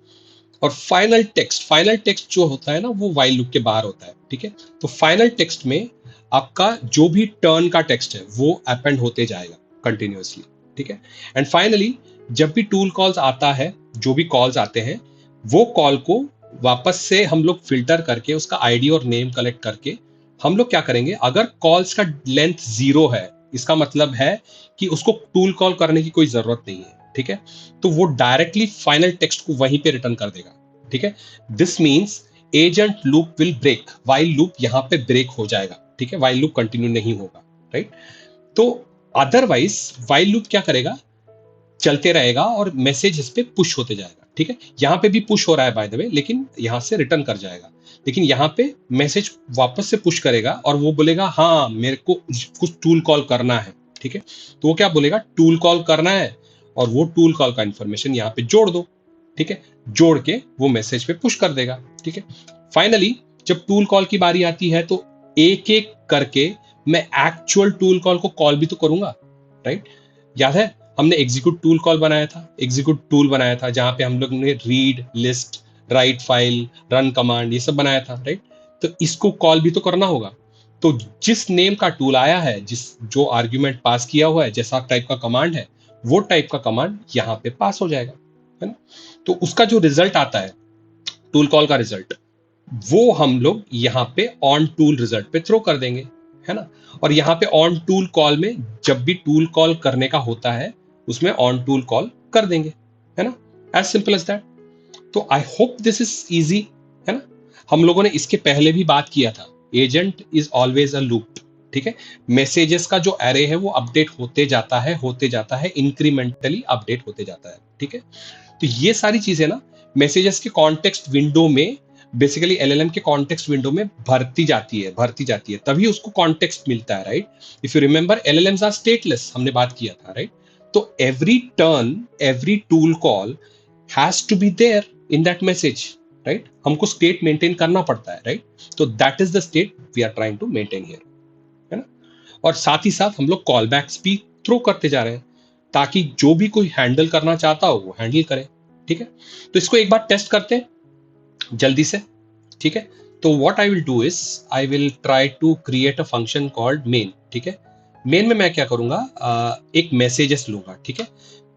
और फाइनल टेक्स्ट जो होता है ना वो वाइल लूप के बाहर होता है, ठीक है। तो फाइनल टेक्स्ट में आपका जो भी टर्न का टेक्स्ट है वो अपेंड होते जाएगा कंटिन्यूअसली, ठीक है। एंड फाइनली जब भी टूल कॉल्स आता है, जो भी कॉल्स आते हैं, वो कॉल को वापस से हम लोग फिल्टर करके उसका आईडी और नेम कलेक्ट करके हम लोग क्या करेंगे, अगर कॉल्स का लेंथ 0 है, इसका मतलब है कि उसको टूल कॉल करने की कोई जरूरत नहीं है, ठीक है, तो वो डायरेक्टली फाइनल टेक्स्ट को वहीं पे रिटर्न कर देगा, ठीक है। This means agent loop will break, while loop यहां पे ब्रेक हो जाएगा, ठीक है, वाइल लूप कंटिन्यू नहीं होगा, राइट। तो अदरवाइज वाइल लूप क्या करेगा, चलते रहेगा और मैसेज इस पे पुश होते जाएगा, ठीक है। यहां पे भी पुश हो रहा है बाय द वे, लेकिन यहां से रिटर्न कर जाएगा, लेकिन यहां पे मैसेज वापस से पुश करेगा और वो बोलेगा हाँ मेरे को कुछ टूल कॉल करना है, ठीक है। तो वो क्या बोलेगा, टूल कॉल करना है, और वो टूल कॉल का इंफॉर्मेशन यहाँ पे जोड़ दो, ठीक है, जोड़ के वो मैसेज पे पुश कर देगा, ठीक है। फाइनली जब टूल कॉल की बारी आती है तो एक एक करके मैं एक्चुअल टूल कॉल को कॉल भी तो करूंगा, राइट। याद है हमने एग्जीक्यूट टूल कॉल बनाया था, एग्जीक्यूट टूल बनाया था जहां पे हम लोग ने read, list, write file, run command ये सब बनाया था, राइट। तो इसको कॉल भी तो करना होगा। तो जिस नेम का टूल आया है, जिस जो आर्ग्यूमेंट पास किया हुआ है, जैसा टाइप का कमांड है, वो टाइप का कमांड यहाँ पे पास हो जाएगा, है ना। तो उसका जो रिजल्ट आता है, टूल कॉल का रिजल्ट, वो हम लोग यहाँ पे ऑन टूल रिजल्ट पे थ्रो कर देंगे, है ना। और यहाँ पे ऑन टूल कॉल में जब भी टूल कॉल करने का होता है उसमें ऑन टूल कॉल कर देंगे, है ना, एज सिंपल एज दैट। तो I hope this is easy, है ना। हम लोगों ने इसके पहले भी बात किया था, agent is always a loop, ठीक है। मैसेजेस का जो एरे है वो अपडेट होते जाता है इंक्रीमेंटली अपडेट होते जाता है, ठीक है। तो ये सारी चीजें ना मैसेजेस के कॉन्टेक्स्ट विंडो में, बेसिकली एलएलएम के कॉन्टेक्स्ट विंडो में भरती जाती है, तभी उसको कॉन्टेक्स्ट मिलता है, right. If you remember LLMs are stateless, हमने बात किया था, राइट। तो every turn, every tool call has to be there in that message, right. हमको स्टेट मेंटेन करना पड़ता है, राइट। तो that is the state we are trying to maintain here, है ना। और साथ ही साथ हम लोग कॉल बैक्स भी थ्रो करते जा रहे हैं ताकि जो भी कोई हैंडल करना चाहता हो वो हैंडल करे, ठीक है। तो इसको एक बार टेस्ट करते हैं जल्दी से, ठीक है। तो what I will do is I will try to create a function called main, ठीक है। मेन में मैं क्या करूंगा, एक मैसेजेस लूंगा, ठीक है।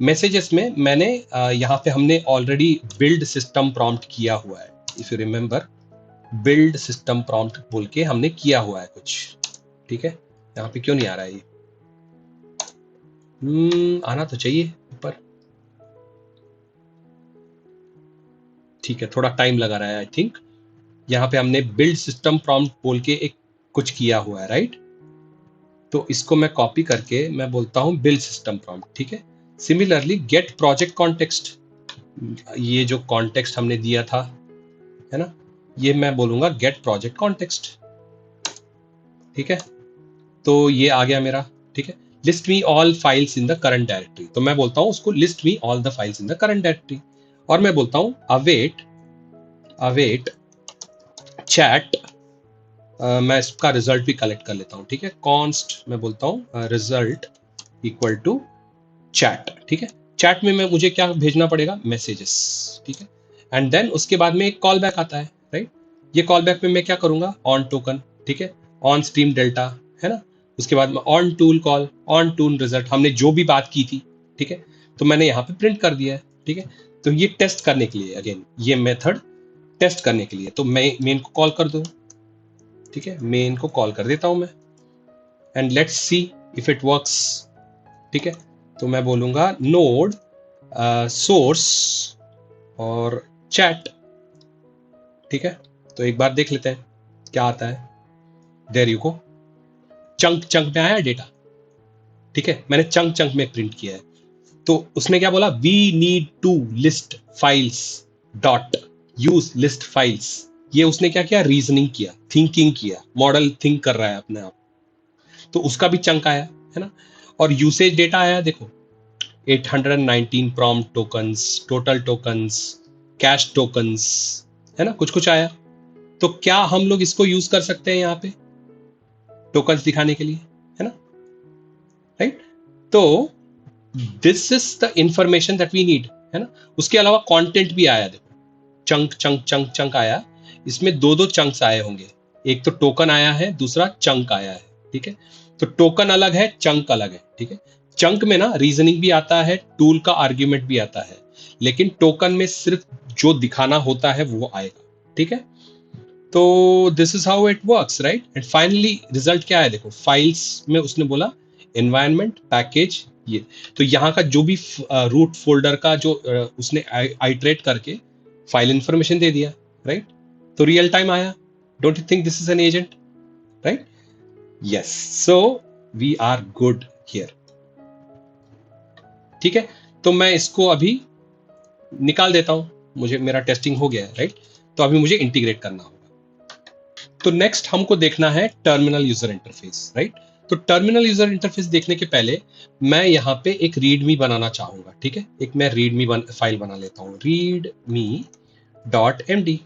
मैसेजेस में मैंने यहाँ पे हमने ऑलरेडी बिल्ड सिस्टम प्रॉम्प्ट किया हुआ है, if you remember build system prompt बोल के हमने किया हुआ है कुछ, ठीक है। यहाँ पे क्यों नहीं आ रहा है ये, आना तो चाहिए ऊपर, ठीक है, थोड़ा टाइम लगा रहा है आई थिंक। यहाँ पे हमने बिल्ड सिस्टम प्रॉम्प्ट बोल के एक कुछ किया हुआ है, राइट। तो इसको मैं कॉपी करके मैं बोलता हूँ बिल्ड सिस्टम प्रॉम्प्ट, ठीक है। सिमिलरली गेट प्रोजेक्ट कॉन्टेक्स्ट, ये जो कॉन्टेक्स्ट हमने दिया था, है ना, ये मैं बोलूंगा गेट प्रोजेक्ट कॉन्टेक्स्ट, ठीक है। तो ये आ गया मेरा, ठीक है। List me all files in the current directory, तो मैं बोलता हूँ उसको list me all the files in the current directory, और मैं बोलता हूँ अवेट चैट, मैं इसका रिजल्ट भी कलेक्ट कर लेता हूँ, ठीक है। कॉन्स्ट मैं बोलता हूँ रिजल्ट इक्वल टू चैट, ठीक है। चैट में मैं मुझे क्या भेजना पड़ेगा, मैसेजेस, ठीक है। एंड देन उसके बाद में एक कॉल बैक आता है, राइट। ये कॉल बैक में मैं क्या करूंगा, ऑन टोकन, ठीक है, ऑन स्ट्रीम डेल्टा, है ना। उसके बाद में on tool call, on tool result, हमने जो भी बात की थी, ठीक है, तो मैंने यहाँ पे प्रिंट कर दिया है, ठीक है। तो ये टेस्ट करने के लिए, अगेन ये मेथड टेस्ट करने के लिए, तो मैं मेन को कॉल कर दूं, ठीक है, मेन को कॉल कर देता हूं मैं, and let's see if it works, ठीक है। तो मैं बोलूंगा नोड सोर्स और चैट, ठीक है। तो एक बार देख लेते हैं क्या आता है, there you go, chunk chunk में आया डेटा, ठीक है, मैंने चंक चंक में प्रिंट किया है। तो उसने क्या बोला, we need to list files dot use list files, ये उसने क्या किया, रीजनिंग किया, थिंकिंग किया, मॉडल थिंक कर रहा है अपने आप, तो उसका भी चंक आया, है ना। और यूसेज डेटा आया, देखो 819 prompt tokens, total tokens, cash tokens, है ना, कुछ कुछ आया। तो क्या हम लोग इसको यूज कर सकते हैं यहाँ पे टोकन्स दिखाने के लिए, है ना, राइट। तो this is the information that we need, है ना। उसके अलावा कंटेंट भी आया, देखो चंक चंक चंक चंक आया, इसमें दो दो चंक्स आए होंगे, एक तो टोकन आया है, दूसरा चंक आया है, ठीक है। तो टोकन अलग है, चंक अलग है, ठीक है। चंक में ना रीजनिंग भी आता है, टूल का आर्ग्यूमेंट भी आता है, लेकिन टोकन में सिर्फ जो दिखाना होता है वो आएगा, ठीक है। तो this is how it works, right? And finally result क्या है, देखो फाइल्स में उसने बोला एनवायरनमेंट पैकेज ये। तो यहाँ का जो भी रूट फोल्डर का जो उसने आइटरेट करके फाइल इंफॉर्मेशन दे दिया, राइट? तो रियल टाइम आया। Don't you think this is an agent, right? Yes, so we are good here. ठीक है, तो मैं इसको अभी निकाल देता हूं, मुझे मेरा टेस्टिंग हो गया है, राइट? तो अभी मुझे इंटीग्रेट करना होगा। तो नेक्स्ट हमको देखना है टर्मिनल यूजर इंटरफेस, राइट? तो टर्मिनल यूजर इंटरफेस देखने के पहले मैं यहाँ पे एक रीडमी बनाना चाहूंगा, ठीक है? एक मैं रीडमी फाइल बना लेता हूँ, रीडमी डॉट एम डी,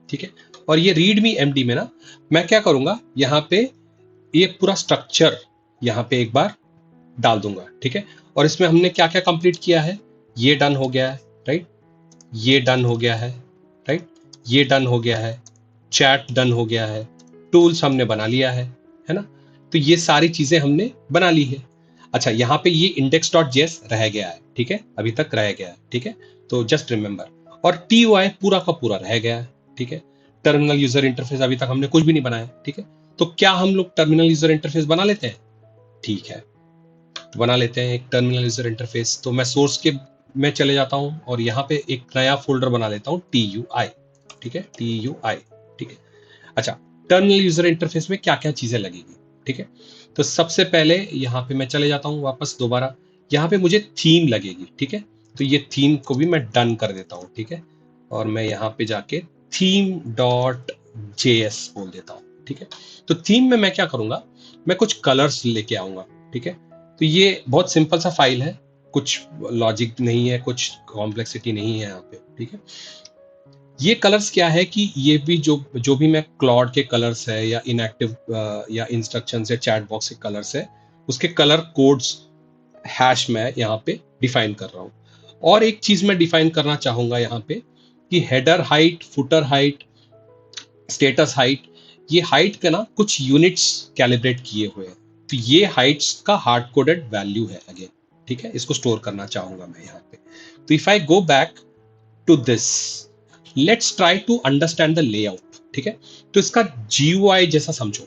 ठीक है? और ये रीडमी एम डी में ना मैं क्या करूंगा, यहाँ पे ये पूरा स्ट्रक्चर यहाँ पे एक बार डाल दूंगा, ठीक है? और इसमें हमने क्या क्या कंप्लीट किया है, ये डन हो गया है, राइट? ये डन हो गया है, राइट? ये डन हो गया है, चैट डन हो गया है, टूल्स हमने बना लिया है ना? तो ये सारी चीजें हमने बना ली है। अच्छा, यहाँ पे ये इंडेक्स डॉट जेएस रह गया है, ठीक है? अभी तक रह गया है, ठीक है? तो जस्ट रिमेंबर। और टीओआई पूरा का पूरा रह गया है, ठीक है? टर्मिनल यूजर इंटरफेस अभी तक हमने कुछ भी नहीं बनाया, ठीक है? तो क्या हम लोग टर्मिनल यूजर इंटरफेस बना लेते हैं? ठीक है, तो बना लेते हैं एक टर्मिनल यूजर इंटरफेस। तो मैं सोर्स के में चले जाता हूं और यहाँ पे एक नया फोल्डर बना लेता हूं, TUI, ठीक है? TUI, ठीक है? अच्छा, टर्मिनल यूजर इंटरफेस में क्या क्या चीजें लगेगी, ठीक है? तो सबसे पहले यहाँ पे मैं चले जाता हूँ वापस दोबारा, यहाँ पे मुझे थीम लगेगी, ठीक है? तो ये थीम को भी मैं डन कर देता हूँ, ठीक है? और मैं यहाँ पे जाके थीम डॉट JS बोल देता हूँ, ठीक है? तो थीम में मैं क्या करूंगा, मैं कुछ कलर्स लेके आऊंगा, ठीक है? तो ये बहुत सिंपल सा फाइल है, कुछ लॉजिक नहीं है, कुछ कॉम्प्लेक्सिटी नहीं है यहाँ पे, ठीक है? ये कलर्स क्या है कि ये भी जो जो भी मैं क्लॉड के कलर्स है या इनएक्टिव या इंस्ट्रक्शन या चैट बॉक्स के कलर्स है, उसके कलर कोड्स हैश में यहाँ पे डिफाइन कर रहा हूँ। और एक चीज मैं डिफाइन करना चाहूंगा यहाँ पे कि header height, footer height, status height, ये हाइट के ना कुछ यूनिट्स कैलिब्रेट किए हुए हैं। तो ये हाइट्स का हार्ड कोडेड वैल्यू है अगेन, ठीक है? इसको स्टोर करना चाहूंगा मैं यहाँ पे। तो if I go back to this, let's try to understand the layout, ठीक है? तो इसका GUI जैसा समझो,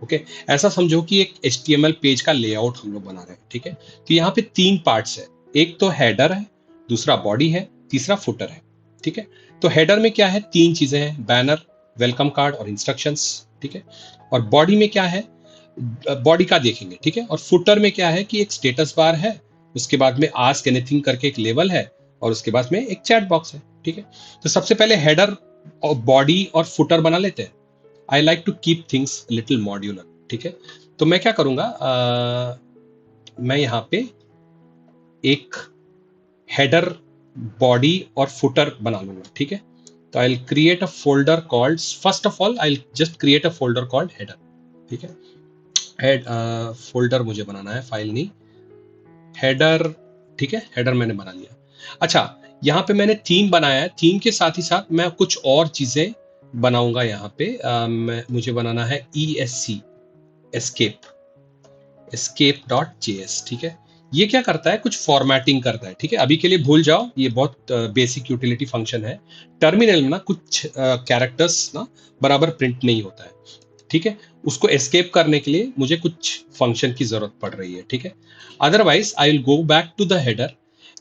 ओके? ऐसा समझो कि एक HTML पेज का लेआउट हम लोग बना रहे हैं, ठीक है? तो यहाँ पे 3 पार्ट्स है, एक तो हेडर है, दूसरा बॉडी है, तीसरा फुटर है, ठीक है? तो हेडर में क्या है, 3 चीजें हैं, बैनर, वेलकम कार्ड और इंस्ट्रक्शंस, ठीक है? और बॉडी में क्या है, बॉडी का देखेंगे, ठीक है? और फुटर में क्या है कि एक स्टेटस बार है, उसके बाद में आस्क एनीथिंग करके एक लेवल है, और उसके बाद में एक चैट बॉक्स है, ठीक है? तो सबसे पहले हेडर और बॉडी और फुटर बना लेते हैं। I like to keep things little modular, ठीक है? तो मैं क्या करूंगा, मैं यहाँ पे एक हेडर, बॉडी और फुटर बना लूंगा, ठीक है? तो I will create a folder called, first of all I will just create a folder called header, ठीक है? हेड फोल्डर मुझे बनाना है, फाइल नहीं, हेडर, ठीक है? हेडर मैंने बना लिया। अच्छा, यहाँ पे मैंने थीम बनाया है, थीम के साथ ही साथ मैं कुछ और चीजें बनाऊंगा यहाँ पे। मुझे बनाना है ESC, एस्केप डॉट JS, ठीक है? ये क्या करता है, कुछ फॉर्मेटिंग करता है, ठीक है? अभी के लिए भूल जाओ, ये बहुत बेसिक यूटिलिटी फंक्शन है। टर्मिनल में ना कुछ कैरेक्टर्स ना बराबर प्रिंट नहीं होता है, ठीक है? उसको एस्केप करने के लिए मुझे कुछ फंक्शन की जरूरत पड़ रही है, ठीक है? Otherwise I will go back to the header.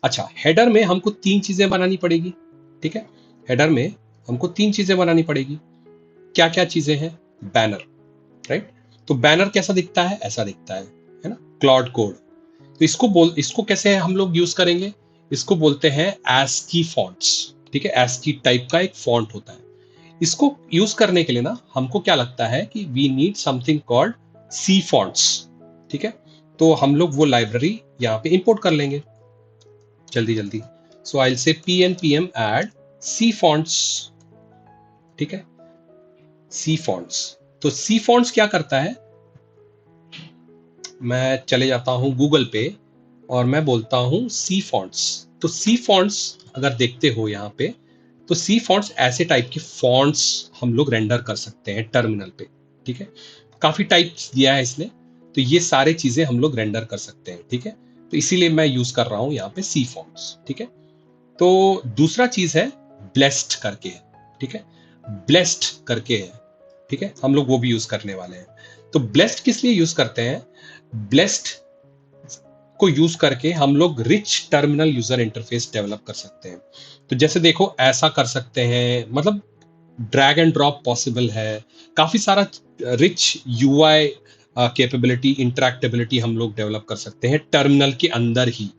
अच्छा, हेडर में हमको 3 चीजें बनानी पड़ेगी, ठीक है? हेडर में हमको 3 चीजें बनानी पड़ेगी। क्या क्या चीजें हैं? Banner, right? तो बैनर कैसा दिखता है, ऐसा दिखता है ना? Claude code. तो इसको कैसे हम लोग यूज करेंगे, इसको बोलते हैं ASCII फॉन्ट्स, ठीक है? ASCII टाइप का एक फॉन्ट होता है। इसको यूज करने के लिए ना हमको क्या लगता है कि we need something called C fonts, ठीक है? तो हम लोग वो लाइब्रेरी यहाँ पे इंपोर्ट कर लेंगे जल्दी जल्दी। So I will say pnpm add C fonts, ठीक है? C fonts. तो C फॉन्ट्स क्या करता है, मैं चले जाता हूं गूगल पे और मैं बोलता हूं C फॉन्ट्स। तो C फॉन्ट्स अगर देखते हो यहाँ पे, तो C फॉन्ट्स ऐसे टाइप के फॉन्ट्स हम लोग रेंडर कर सकते हैं टर्मिनल पे, ठीक है? काफी टाइप्स दिया है इसने, तो ये सारे चीजें हम लोग रेंडर कर सकते हैं, ठीक है? तो इसीलिए मैं यूज कर रहा हूं यहाँ पे C फॉन्ट्स, ठीक है? तो दूसरा चीज है ब्लेस्ड करके है, ठीक है? ब्लेस्ड करके है। ठीक है, हम लोग वो भी यूज करने वाले हैं। तो ब्लेस्ड किस लिए यूज करते हैं? ब्लेस्ड को यूज करके हम लोग rich terminal user interface develop कर सकते हैं। तो जैसे देखो, ऐसा कर सकते हैं, मतलब ड्रैग एंड ड्रॉप पॉसिबल है, काफी सारा रिच यूआई कैपेबिलिटी, इंटरैक्टेबिलिटी हम लोग डेवलप कर सकते हैं टर्मिनल के अंदर ही।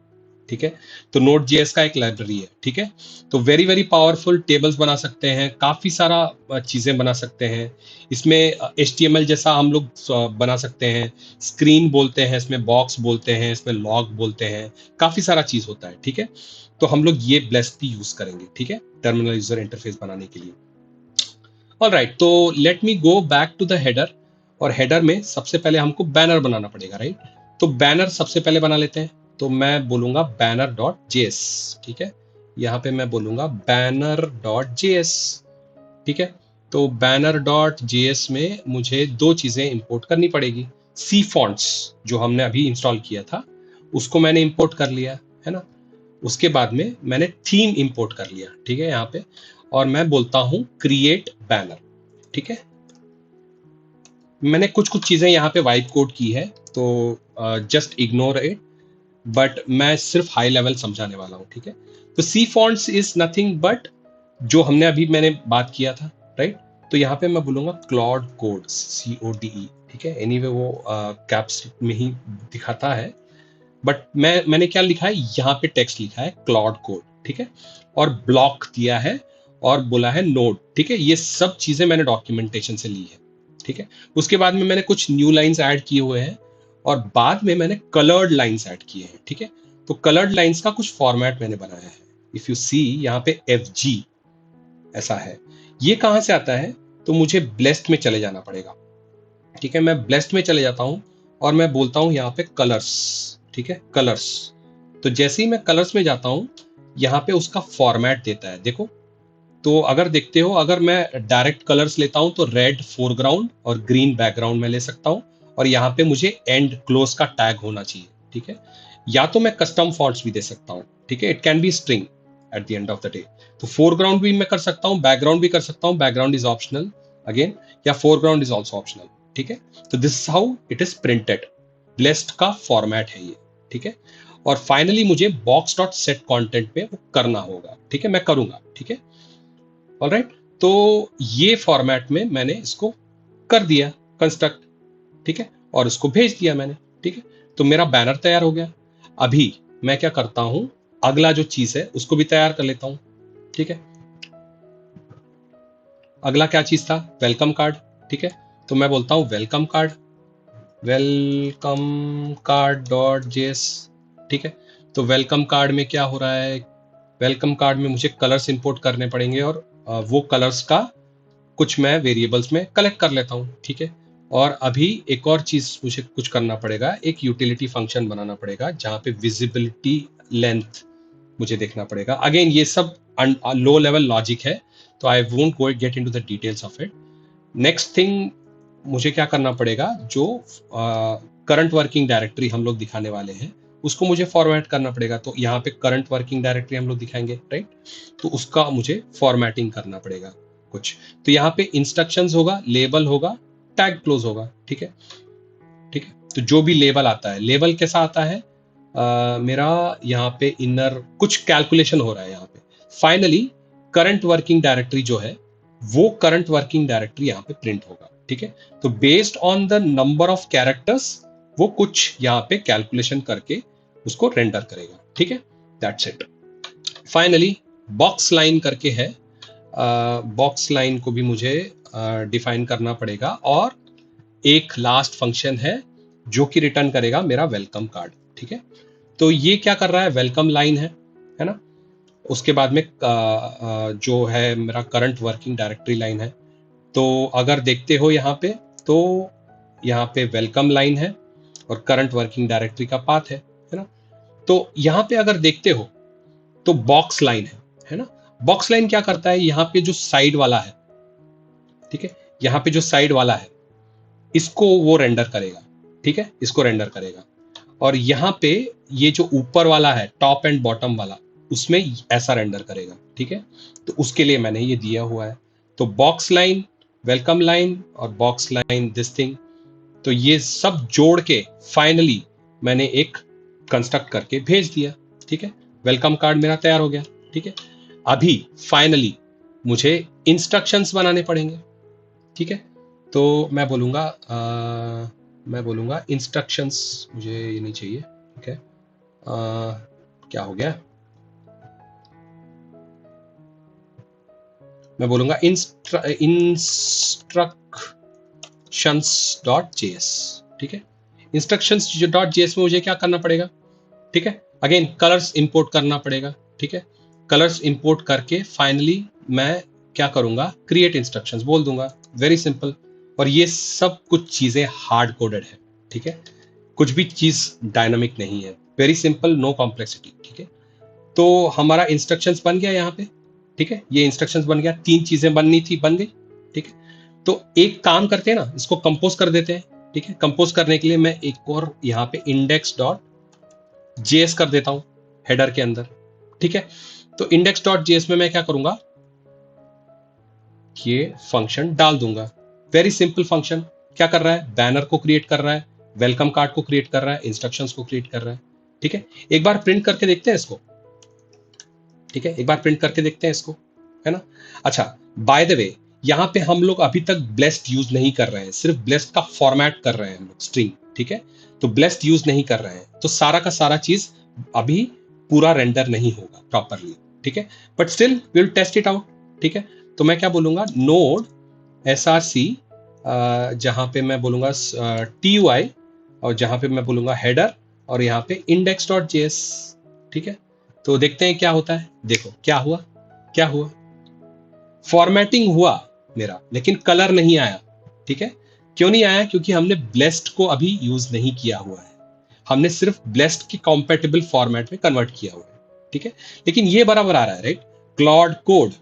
ठीक है, तो नोड जेएस का एक लाइब्रेरी है। ठीक है, तो वेरी वेरी पावरफुल टेबल्स बना सकते हैं, काफी सारा चीजें बना सकते हैं इसमें। HTML जैसा हम लोग बना सकते हैं, स्क्रीन बोलते हैं इसमें, बॉक्स बोलते हैं इसमें, लॉग बोलते हैं, काफी सारा चीज होता है। ठीक है, तो हम लोग ये ब्लेस्ड भी यूज करेंगे, ठीक है, टर्मिनल यूजर इंटरफेस बनाने के लिए। ऑलराइट, तो let me go back to the header. और हेडर में सबसे पहले हमको बैनर बनाना पड़ेगा, राइट? तो बैनर सबसे पहले बना लेते हैं। तो मैं बोलूंगा बैनर डॉट जेएस। ठीक है, यहाँ पे मैं बोलूंगा बैनर डॉट जेएस। ठीक है, तो बैनर डॉट जेएस में मुझे दो चीजें इंपोर्ट करनी पड़ेगी। सी फॉन्ट्स जो हमने अभी इंस्टॉल किया था उसको मैंने इंपोर्ट कर लिया है ना। उसके बाद में मैंने थीम इंपोर्ट कर लिया, ठीक है, यहाँ पे। और मैं बोलता हूं क्रिएट बैनर। ठीक है, मैंने कुछ कुछ चीजें यहाँ पे वाइप कोड की है, तो जस्ट इग्नोर इट, बट मैं सिर्फ हाई लेवल समझाने वाला हूँ। ठीक है, तो सी फॉन्ट्स इज नथिंग बट जो हमने अभी मैंने बात किया था, राइट? तो यहाँ पे मैं बोलूंगा क्लॉड कोड, CODE। ठीक है, एनीवे वो कैप्स में ही दिखाता है, बट मैंने क्या लिखा है यहाँ पे, टेक्स्ट लिखा है क्लॉड कोड। ठीक है, और ब्लॉक दिया है और बोला है नोड। ठीक है, ये सब चीजें मैंने डॉक्यूमेंटेशन से ली है। ठीक है, उसके बाद में मैंने कुछ न्यू लाइंस ऐड किए हुए हैं और बाद में मैंने कलर्ड लाइंस ऐड किए हैं। ठीक है, तो कलर्ड लाइंस का कुछ फॉर्मेट मैंने बनाया है। इफ यू सी यहाँ पे FG ऐसा है। ये कहां से आता है? तो मुझे ब्लेस्ड में चले जाना पड़ेगा। ठीक है, मैं ब्लेस्ड में चले जाता हूं और मैं बोलता हूं यहाँ पे कलर्स। ठीक है, कलर्स। तो जैसे ही मैं कलर्स में जाता हूं, यहाँ पे उसका फॉर्मेट देता है, देखो। तो अगर देखते हो, अगर मैं डायरेक्ट कलर्स लेता हूं तो रेड फोरग्राउंड और ग्रीन बैकग्राउंड में ले सकता हूं, और यहाँ पे मुझे एंड क्लोज का टैग होना चाहिए। ठीक है, या तो मैं कस्टम फॉन्ट्स भी दे सकता हूं। ठीक है, it can be string at the end of the day. तो फोरग्राउंड भी मैं कर सकता हूं, बैकग्राउंड भी कर सकता हूं, बैकग्राउंड इज ऑप्शनल अगेन, या फोरग्राउंड इज ऑल्सो ऑप्शनल। ठीक है, तो this is how it is printed. Blessed का फॉर्मेट है ये। ठीक है, और फाइनली मुझे बॉक्स डॉट सेट कॉन्टेंट पे वो करना होगा। ठीक है, मैं करूंगा। ठीक है, ऑलराइट, तो ये फॉर्मेट में मैंने इसको कर दिया कंस्ट्रक्ट। ठीक है, और इसको भेज दिया मैंने। ठीक है, तो मेरा बैनर तैयार हो गया। अभी मैं क्या करता हूं, अगला जो चीज है उसको भी तैयार कर लेता हूं। ठीक है, अगला क्या चीज था? Welcome card. ठीक है, तो मैं बोलता हूं welcome card, welcome card dot JS. ठीक है, तो वेलकम कार्ड में क्या हो रहा है? वेलकम कार्ड में मुझे कलर्स इंपोर्ट करने पड़ेंगे, और वो कलर्स का कुछ मैं वेरिएबल्स में कलेक्ट कर लेता हूँ। ठीक है, और अभी एक और चीज मुझे कुछ करना पड़ेगा, एक यूटिलिटी फंक्शन बनाना पड़ेगा जहाँ पे विजिबिलिटी लेंथ मुझे देखना पड़ेगा। अगेन ये सब लो लेवल लॉजिक है, तो I won't go gate into the details of it. Next thing मुझे क्या करना पड़ेगा, जो करंट वर्किंग डायरेक्टरी हम लोग दिखाने वाले हैं उसको मुझे फॉर्मेट करना पड़ेगा। तो यहाँ पे करंट वर्किंग डायरेक्टरी हम लोग दिखाएंगे, राइट? तो उसका मुझे फॉर्मेटिंग करना पड़ेगा कुछ। तो यहाँ पे इंस्ट्रक्शंस होगा, लेबल होगा, टैग क्लोज होगा। ठीक है, ठीक है, तो जो भी लेबल आता है, लेबल कैसा आता है? मेरा यहाँ पे इनर कुछ कैलकुलेशन हो रहा है यहाँ पे। फाइनली करंट वर्किंग डायरेक्टरी जो है वो करंट वर्किंग डायरेक्टरी यहाँ पे प्रिंट होगा। ठीक है, तो based on the number of characters वो कुछ यहाँ पे कैलकुलेशन करके उसको रेंडर करेगा। ठीक है, that's it. Finally box line करके है, बॉक्स लाइन को भी मुझे डिफाइन करना पड़ेगा, और एक लास्ट फंक्शन है जो कि रिटर्न करेगा मेरा वेलकम कार्ड। ठीक है, तो ये क्या कर रहा है? वेलकम लाइन है ना। उसके बाद में जो है मेरा करंट वर्किंग डायरेक्टरी लाइन है। तो अगर देखते हो यहाँ पे, तो यहाँ पे वेलकम लाइन है और करंट वर्किंग डायरेक्टरी का पाथ है ना। तो यहाँ पे अगर देखते हो तो बॉक्स लाइन है ना। बॉक्स लाइन क्या करता है? यहाँ पे जो साइड वाला है, ठीक है, यहाँ पे जो साइड वाला है इसको वो रेंडर करेगा। ठीक है, इसको रेंडर करेगा। और यहाँ पे ये जो ऊपर वाला है, टॉप एंड बॉटम वाला, उसमें ऐसा रेंडर करेगा। ठीक है, तो उसके लिए मैंने ये दिया हुआ है। तो बॉक्स लाइन वेलकम लाइन और बॉक्स लाइन, दिस थिंग। तो ये सब जोड़ के फाइनली मैंने एक कंस्ट्रक्ट करके भेज दिया, ठीक है। वेलकम कार्ड मेरा तैयार हो गया, ठीक है। अभी फाइनली मुझे इंस्ट्रक्शंस बनाने पड़ेंगे, ठीक है। तो मैं बोलूंगा इंस्ट्रक्शंस, मुझे ये नहीं चाहिए, ठीक है। क्या हो गया, मैं बोलूंगा instructions.js, ठीक है। इंस्ट्रक्शंस डॉट जेएस में मुझे क्या करना पड़ेगा, ठीक है। अगेन कलर्स इंपोर्ट करना पड़ेगा, ठीक है। कलर्स इंपोर्ट करके फाइनली मैं क्या करूंगा, क्रिएट इंस्ट्रक्शंस बोल दूंगा, वेरी सिंपल। और ये सब कुछ चीजें हार्ड कोडेड है, ठीक है। कुछ भी चीज डायनामिक नहीं है, वेरी सिंपल, नो कॉम्प्लेक्सिटी, ठीक है। तो हमारा इंस्ट्रक्शंस बन गया यहाँ पे, ठीक है। ये इंस्ट्रक्शंस बन गया, 3 चीजें बननी थी, बन गई, ठीक है। तो एक काम करते हैं ना, इसको कंपोज कर देते हैं, ठीक है। कंपोज करने के लिए मैं एक और यहाँ पे इंडेक्स डॉट जेएस कर देता हूं हेडर के अंदर, ठीक है। तो इंडेक्स डॉट जेएस में मैं क्या करूंगा, ये फंक्शन डाल दूंगा, वेरी सिंपल फंक्शन। क्या कर रहा है, बैनर को क्रिएट कर रहा है, वेलकम कार्ड को क्रिएट कर रहा है, इंस्ट्रक्शंस को क्रिएट कर रहा है, ठीक है। एक बार प्रिंट करके देखते हैं इसको, ठीक है। एक बार प्रिंट करके देखते हैं इसको, है ना। अच्छा, बाय द वे यहां पे हम लोग अभी तक ब्लेस्ड यूज नहीं कर रहे हैं, सिर्फ ब्लेस्ड का फॉर्मेट कर रहे हैं हम लोग, स्ट्रिंग, ठीक है। तो ब्लेस्ड यूज नहीं कर रहे हैं, तो सारा का सारा चीज अभी पूरा रेंडर नहीं होगा प्रॉपरली, ठीक है। But still will test it out, ठीक है। तो मैं क्या बोलूंगा, नोड src, जहां पे मैं बोलूंगा TUI, और जहां पे मैं बोलूंगा हेडर, और यहाँ पे index.js, ठीक है। तो देखते हैं क्या होता है, देखो क्या हुआ, क्या हुआ, फॉर्मेटिंग हुआ मेरा, लेकिन कलर नहीं आया, ठीक है। क्यों नहीं आया, क्योंकि हमने ब्लेस्ड को अभी यूज नहीं किया हुआ है, हमने सिर्फ ब्लेस्ड के कॉम्पेटेबल फॉर्मेट में कन्वर्ट किया हुआ है, ठीक है। लेकिन ये बराबर आ रहा है, राइट। क्लॉड कोड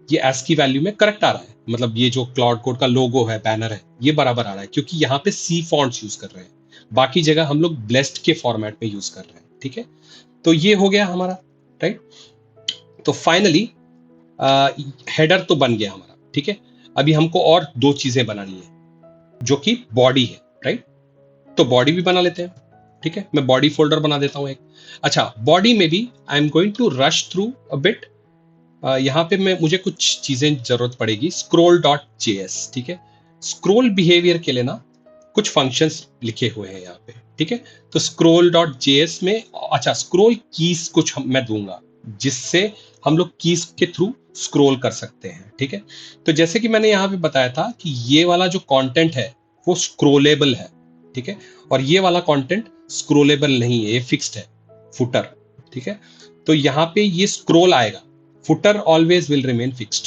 ये एस की वैल्यू में करेक्ट आ रहा है, मतलब ये जो क्लॉड कोड का लोगो है, बैनर है, ये बराबर आ रहा है, क्योंकि यहाँ पे सी फॉन्ट्स यूज कर रहे हैं, बाकी जगह हम लोग ब्लेस्ड के फॉर्मेट में यूज कर रहे हैं, ठीक है। तो ये हो गया हमारा, राइट। तो फाइनली हेडर तो बन गया हमारा, ठीक है। अभी हमको और 2 चीजें बनानी है, जो कि बॉडी है, राइट। तो बॉडी भी बना लेते हैं, ठीक है। मैं बॉडी फोल्डर बना देता हूं एक। अच्छा, बॉडी में भी I am going to rush through a bit. यहाँ पे मैं मुझे कुछ चीजें जरूरत पड़ेगी, स्क्रोल डॉट जेएस, ठीक है। स्क्रोल बिहेवियर के लिए ना कुछ फंक्शंस लिखे हुए हैं यहाँ पे, ठीक है। तो स्क्रोल डॉट जेएस में, अच्छा, स्क्रोल कीज कुछ मैं दूंगा, जिससे हम लोग कीज के थ्रू स्क्रोल कर सकते हैं, ठीक है। तो जैसे कि मैंने यहाँ पे बताया था कि ये वाला जो कंटेंट है वो स्क्रोलेबल है, ठीक है। और ये वाला कंटेंट स्क्रोलेबल नहीं है, ये फिक्स्ड है, फुटर, ठीक है। तो यहाँ पे ये स्क्रोल आएगा, footer always will remain fixed,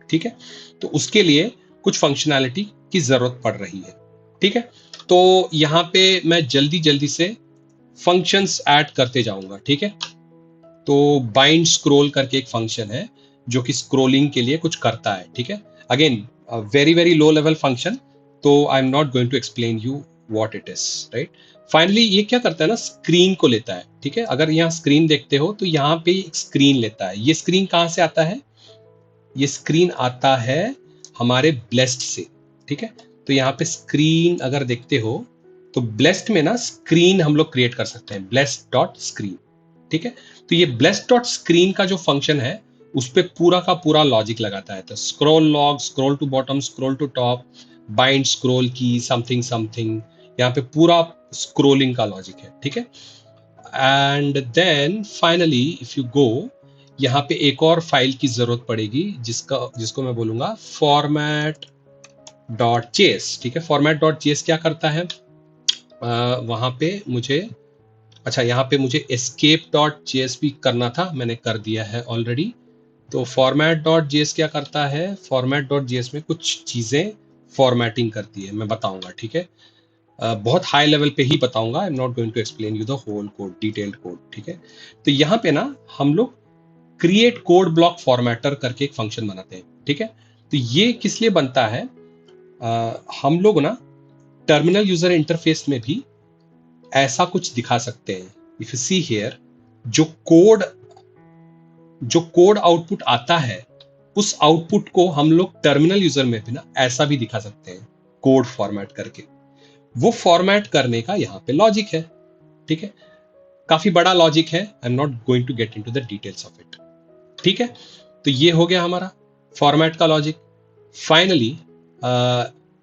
ठीक है। तो उसके लिए कुछ फंक्शनैलिटी की जरूरत पड़ रही है, ठीक है। तो यहाँ पे मैं जल्दी जल्दी से फंक्शंस ऐड करते जाऊंगा, ठीक है। तो बाइंड स्क्रोल करके एक फंक्शन है जो कि स्क्रोलिंग के लिए कुछ करता है, ठीक है। Again very very low level function, तो I am not going to explain you what it is, right. Finally ये क्या करता है ना, स्क्रीन को लेता है, ठीक है। अगर यहाँ स्क्रीन देखते हो तो यहाँ पे एक स्क्रीन लेता है। ये स्क्रीन कहाँ से आता है, ये स्क्रीन आता है हमारे ब्लेस्ड से, ठीक है। तो यहाँ पे स्क्रीन अगर देखते हो तो ब्लेस्ड में ना स्क्रीन हम लोग क्रिएट कर सकते हैं, ब्लेस्ड डॉट स्क्रीन, ठीक है। तो ये ब्लेस्ड डॉट स्क्रीन का जो फंक्शन है उस पर पूरा का पूरा लॉजिक लगाता है। तो scroll log, scroll to bottom, scroll to top, bind scroll की, समथिंग समथिंग, यहाँ पे पूरा स्क्रोलिंग का लॉजिक है, ठीक है। And then finally if you go, यहाँ पे एक और फाइल की जरूरत पड़ेगी, जिसको मैं बोलूंगा फॉर्मेट डॉट जेएस, ठीक है। फॉर्मेट डॉट जेएस क्या करता है, वहां पे मुझे, अच्छा, यहाँ पे मुझे एस्केप डॉट जेएस भी करना था, मैंने कर दिया है ऑलरेडी। तो फॉर्मेट डॉट जेएस क्या करता है, फॉर्मेट डॉट जेएस में कुछ चीजें फॉर्मेटिंग करती है, मैं बताऊंगा, ठीक है। बहुत हाई लेवल पे ही बताऊंगा, I am not going to explain you the whole code, detailed code, ठीक है। तो यहाँ पे ना हम लोग क्रिएट कोड ब्लॉक फॉर्मेटर करके एक फंक्शन बनाते हैं, ठीक है। तो ये किस लिए बनता है, हम लोग ना टर्मिनल यूजर इंटरफेस में भी ऐसा कुछ दिखा सकते हैं। इफ यू सी हियर, जो कोड आउटपुट आता है उस आउटपुट को हम लोग टर्मिनल यूजर में भी ना ऐसा भी दिखा सकते हैं, कोड फॉर्मेट करके। वो फॉर्मेट करने का यहाँ पे लॉजिक है, ठीक है। काफी बड़ा लॉजिक है, I am not going to get into the details of it, ठीक है। तो ये हो गया हमारा फॉर्मेट का लॉजिक। फाइनली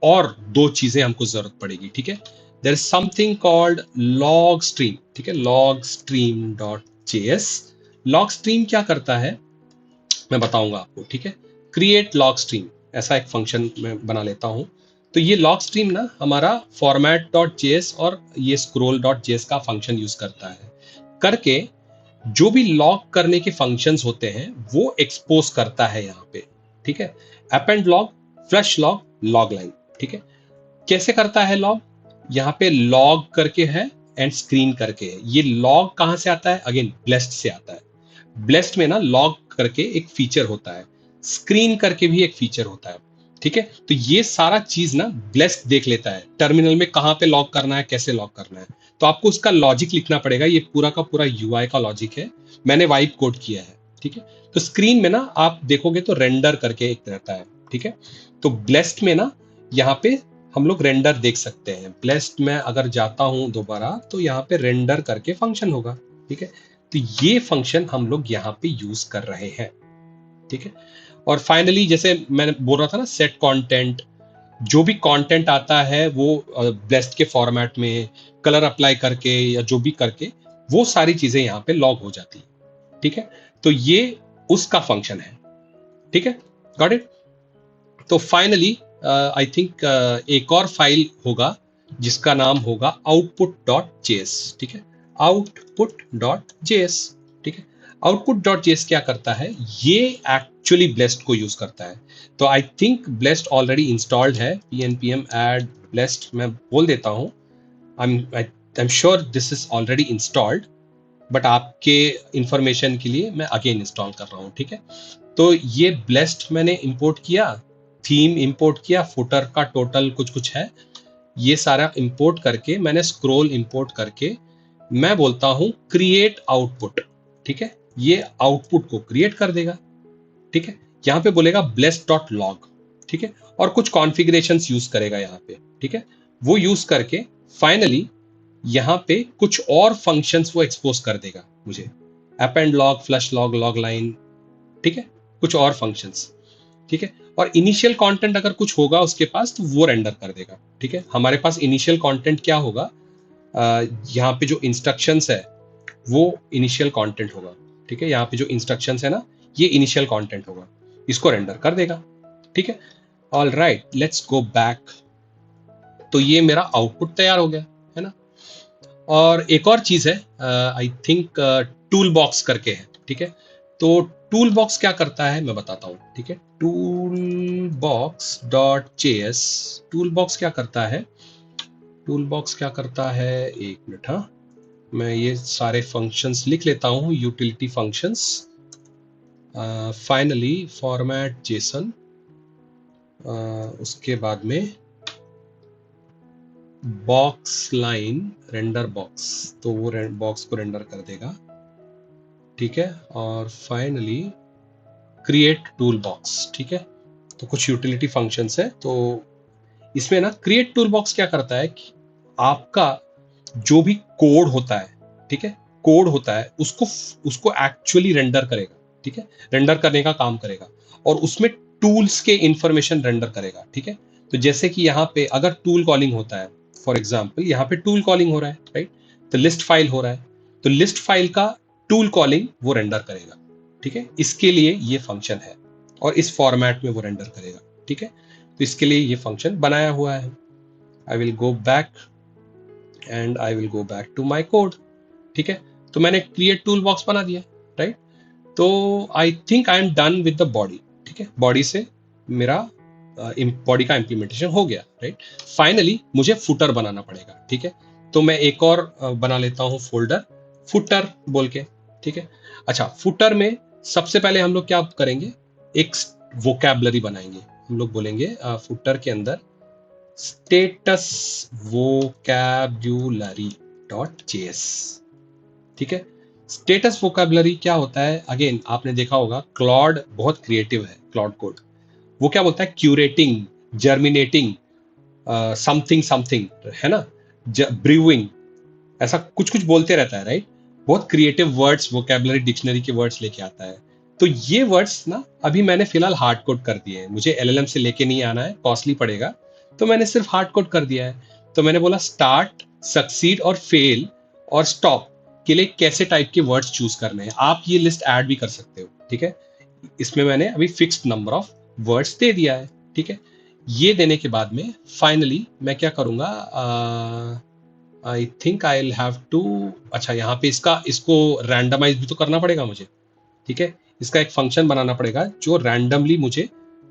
और दो चीजें हमको जरूरत पड़ेगी, ठीक है। There is something called log stream, ठीक है, log stream dot JS. Log stream क्या करता है मैं बताऊंगा आपको, ठीक है। क्रिएट लॉग स्ट्रीम ऐसा एक फंक्शन मैं बना लेता हूं। तो ये लॉग स्ट्रीम ना हमारा फॉर्मेट डॉट जेएस और ये स्क्रोल डॉट जेएस का फंक्शन यूज करता है, करके जो भी लॉग करने के फंक्शंस होते हैं वो एक्सपोज करता है यहाँ पे, ठीक है। Append log, flush log, log line, ठीक है। कैसे करता है लॉग, यहाँ पे लॉग करके है एंड स्क्रीन करके है। ये लॉग कहां से आता है, अगेन ब्लेस्ड से आता है। ब्लेस्ड में ना लॉग करके एक फीचर होता है, स्क्रीन करके भी एक फीचर होता है, ठीक है। तो ये सारा चीज ना ब्लेस्ड देख लेता है टर्मिनल में कहां पे लॉग करना है, कैसे लॉग करना है। तो आपको उसका लॉजिक लिखना पड़ेगा, ये पूरा का पूरा यूआई का लॉजिक है, मैंने वाइप कोड किया है, ठीक है। तो स्क्रीन में ना आप देखोगे तो रेंडर करके एक रहता है, ठीक है। तो ब्लेस्ड में ना यहाँ पे हम लोग रेंडर देख सकते हैं। ब्लेस्ड में अगर जाता हूं दोबारा तो यहाँ पे रेंडर करके फंक्शन होगा, ठीक है। तो ये फंक्शन हम लोग यहाँ पे यूज कर रहे हैं, ठीक है। और फाइनली जैसे मैंने बोल रहा था ना, सेट कंटेंट, जो भी कंटेंट आता है वो ब्लेस्ड के फॉर्मेट में कलर अप्लाई करके या जो भी करके वो सारी चीजें यहाँ पे लॉग हो जाती है, ठीक है। तो ये उसका फंक्शन है, ठीक है, गॉट इट। तो फाइनली आई थिंक एक और फाइल होगा जिसका नाम होगा आउटपुट डॉट जेएस, ठीक है, आउटपुट डॉट जेएस, ठीक है। आउटपुट डॉट जेएस क्या करता है, ये एक्चुअली ब्लेस्ड को यूज करता है। तो I think blessed already installed है, pnpm add blessed मैं बोल देता हूं। आई am sure this is already installed, but आपके इंफॉर्मेशन के लिए मैं अगेन इंस्टॉल कर रहा हूं, ठीक है। तो ये ब्लेस्ड मैंने इंपोर्ट किया, थीम इंपोर्ट किया, फुटर का टोटल कुछ कुछ है, ये सारा इंपोर्ट करके मैंने स्क्रोल इंपोर्ट करके मैं बोलता हूं क्रिएट आउटपुट, ठीक है। ये आउटपुट को क्रिएट कर देगा, ठीक है। यहां पे बोलेगा ब्लेस्ड डॉट लॉग, ठीक है, और कुछ कॉन्फ़िगरेशन यूज करेगा यहाँ पे, ठीक है। वो यूज करके फाइनली यहाँ पे कुछ और फंक्शंस वो एक्सपोज कर देगा मुझे, append log, flush log, log line, ठीक है, कुछ और फंक्शंस, ठीक है। और इनिशियल कंटेंट अगर कुछ होगा उसके पास तो वो रेंडर कर देगा, ठीक है। हमारे पास इनिशियल कंटेंट क्या होगा, यहाँ पे जो इंस्ट्रक्शंस है वो इनिशियल कंटेंट होगा, ठीक है। यहाँ पे जो इंस्ट्रक्शंस है ना, ये इनिशियल कंटेंट होगा, इसको रेंडर कर देगा, ठीक है। All right, let's go back. तो ये मेरा आउटपुट तैयार हो गया, है ना। और एक और चीज है, आई थिंक टूल बॉक्स करके है, ठीक है। तो टूल बॉक्स क्या करता है मैं बताता हूँ, ठीक है। Tool box dot JS, tool box क्या करता है, टूल बॉक्स क्या करता है, एक मिनट, हाँ मैं ये सारे फंक्शंस लिख लेता हूँ, utility functions. Finally format Jason, उसके बाद में बॉक्स लाइन रेंडर बॉक्स, तो वो बॉक्स को रेंडर कर देगा, ठीक है। और फाइनली क्रिएट टूल बॉक्स, ठीक है। तो कुछ यूटिलिटी फंक्शंस है, तो इसमें ना क्रिएट टूल बॉक्स क्या करता है कि आपका जो भी कोड होता है, ठीक है, कोड होता है उसको उसको एक्चुअली रेंडर करेगा, ठीक है, रेंडर करने का काम करेगा, और उसमें टूल्स के इंफॉर्मेशन रेंडर करेगा, ठीक है। तो जैसे कि यहाँ पे अगर टूल कॉलिंग होता है, फॉर एग्जाम्पल यहाँ पे टूल कॉलिंग हो रहा है, राइट, तो लिस्ट फाइल हो रहा है, तो लिस्ट फाइल का टूल कॉलिंग वो रेंडर करेगा, ठीक है। इसके लिए ये फंक्शन है और इस फॉर्मेट में वो रेंडर करेगा, ठीक है। तो इसके लिए ये फंक्शन बनाया हुआ है। I will go back and I will go back to my code, ठीक है। तो मैंने क्रिएट टूल बॉक्स बना दिया, राइट। तो आई think I am done with the body, ठीक है। बॉडी से मेरा बॉडी का इंप्लीमेंटेशन हो गया, राइट। फाइनली मुझे फुटर बनाना पड़ेगा, ठीक है। तो मैं एक और बना लेता हूँ फोल्डर, फुटर बोल के, ठीक है। अच्छा, फुटर में सबसे पहले हम लोग क्या करेंगे, एक वोकैबलरी बनाएंगे। हम लोग बोलेंगे फुटर के अंदर स्टेटस वोकैब्युलरी डॉट जेएस, ठीक है। स्टेटस वोकैबुलरी क्या होता है? अगेन आपने देखा होगा क्लॉड बहुत क्रिएटिव है, क्लॉड कोड। वो क्या बोलता है? क्यूरेटिंग, जर्मिनेटिंग, समथिंग समथिंग, है ना, ब्रीविंग, ऐसा कुछ कुछ बोलते रहता है, राइट? बहुत क्रिएटिव वर्ड्स, वोकैबुलरी डिक्शनरी के वर्ड्स लेके आता है। तो ये वर्ड्स ना अभी मैंने फिलहाल हार्ड कोड कर दिए हैं, मुझे एलएलएम से लेके नहीं आना है, कॉस्टली पड़ेगा, तो मैंने सिर्फ हार्ड कोड कर दिया है। तो मैंने बोला स्टार्ट, सक्सीड और फेल और स्टॉप के लिए कैसे टाइप के वर्ड्स चूज करने हैं। आप ये लिस्ट ऐड भी कर सकते हो, ठीक है? इसमें मैंने अभी फिक्स्ड नंबर ऑफ वर्ड्स दे दिया है, ठीक है? ये देने के बाद में फाइनली मैं क्या करूंगा, I think I will have to, अच्छा यहाँ पे इसको रैंडमाइज भी तो करना पड़ेगा मुझे, ठीक है? इसका एक फंक्शन बनाना पड़ेगा जो रैंडमली मुझे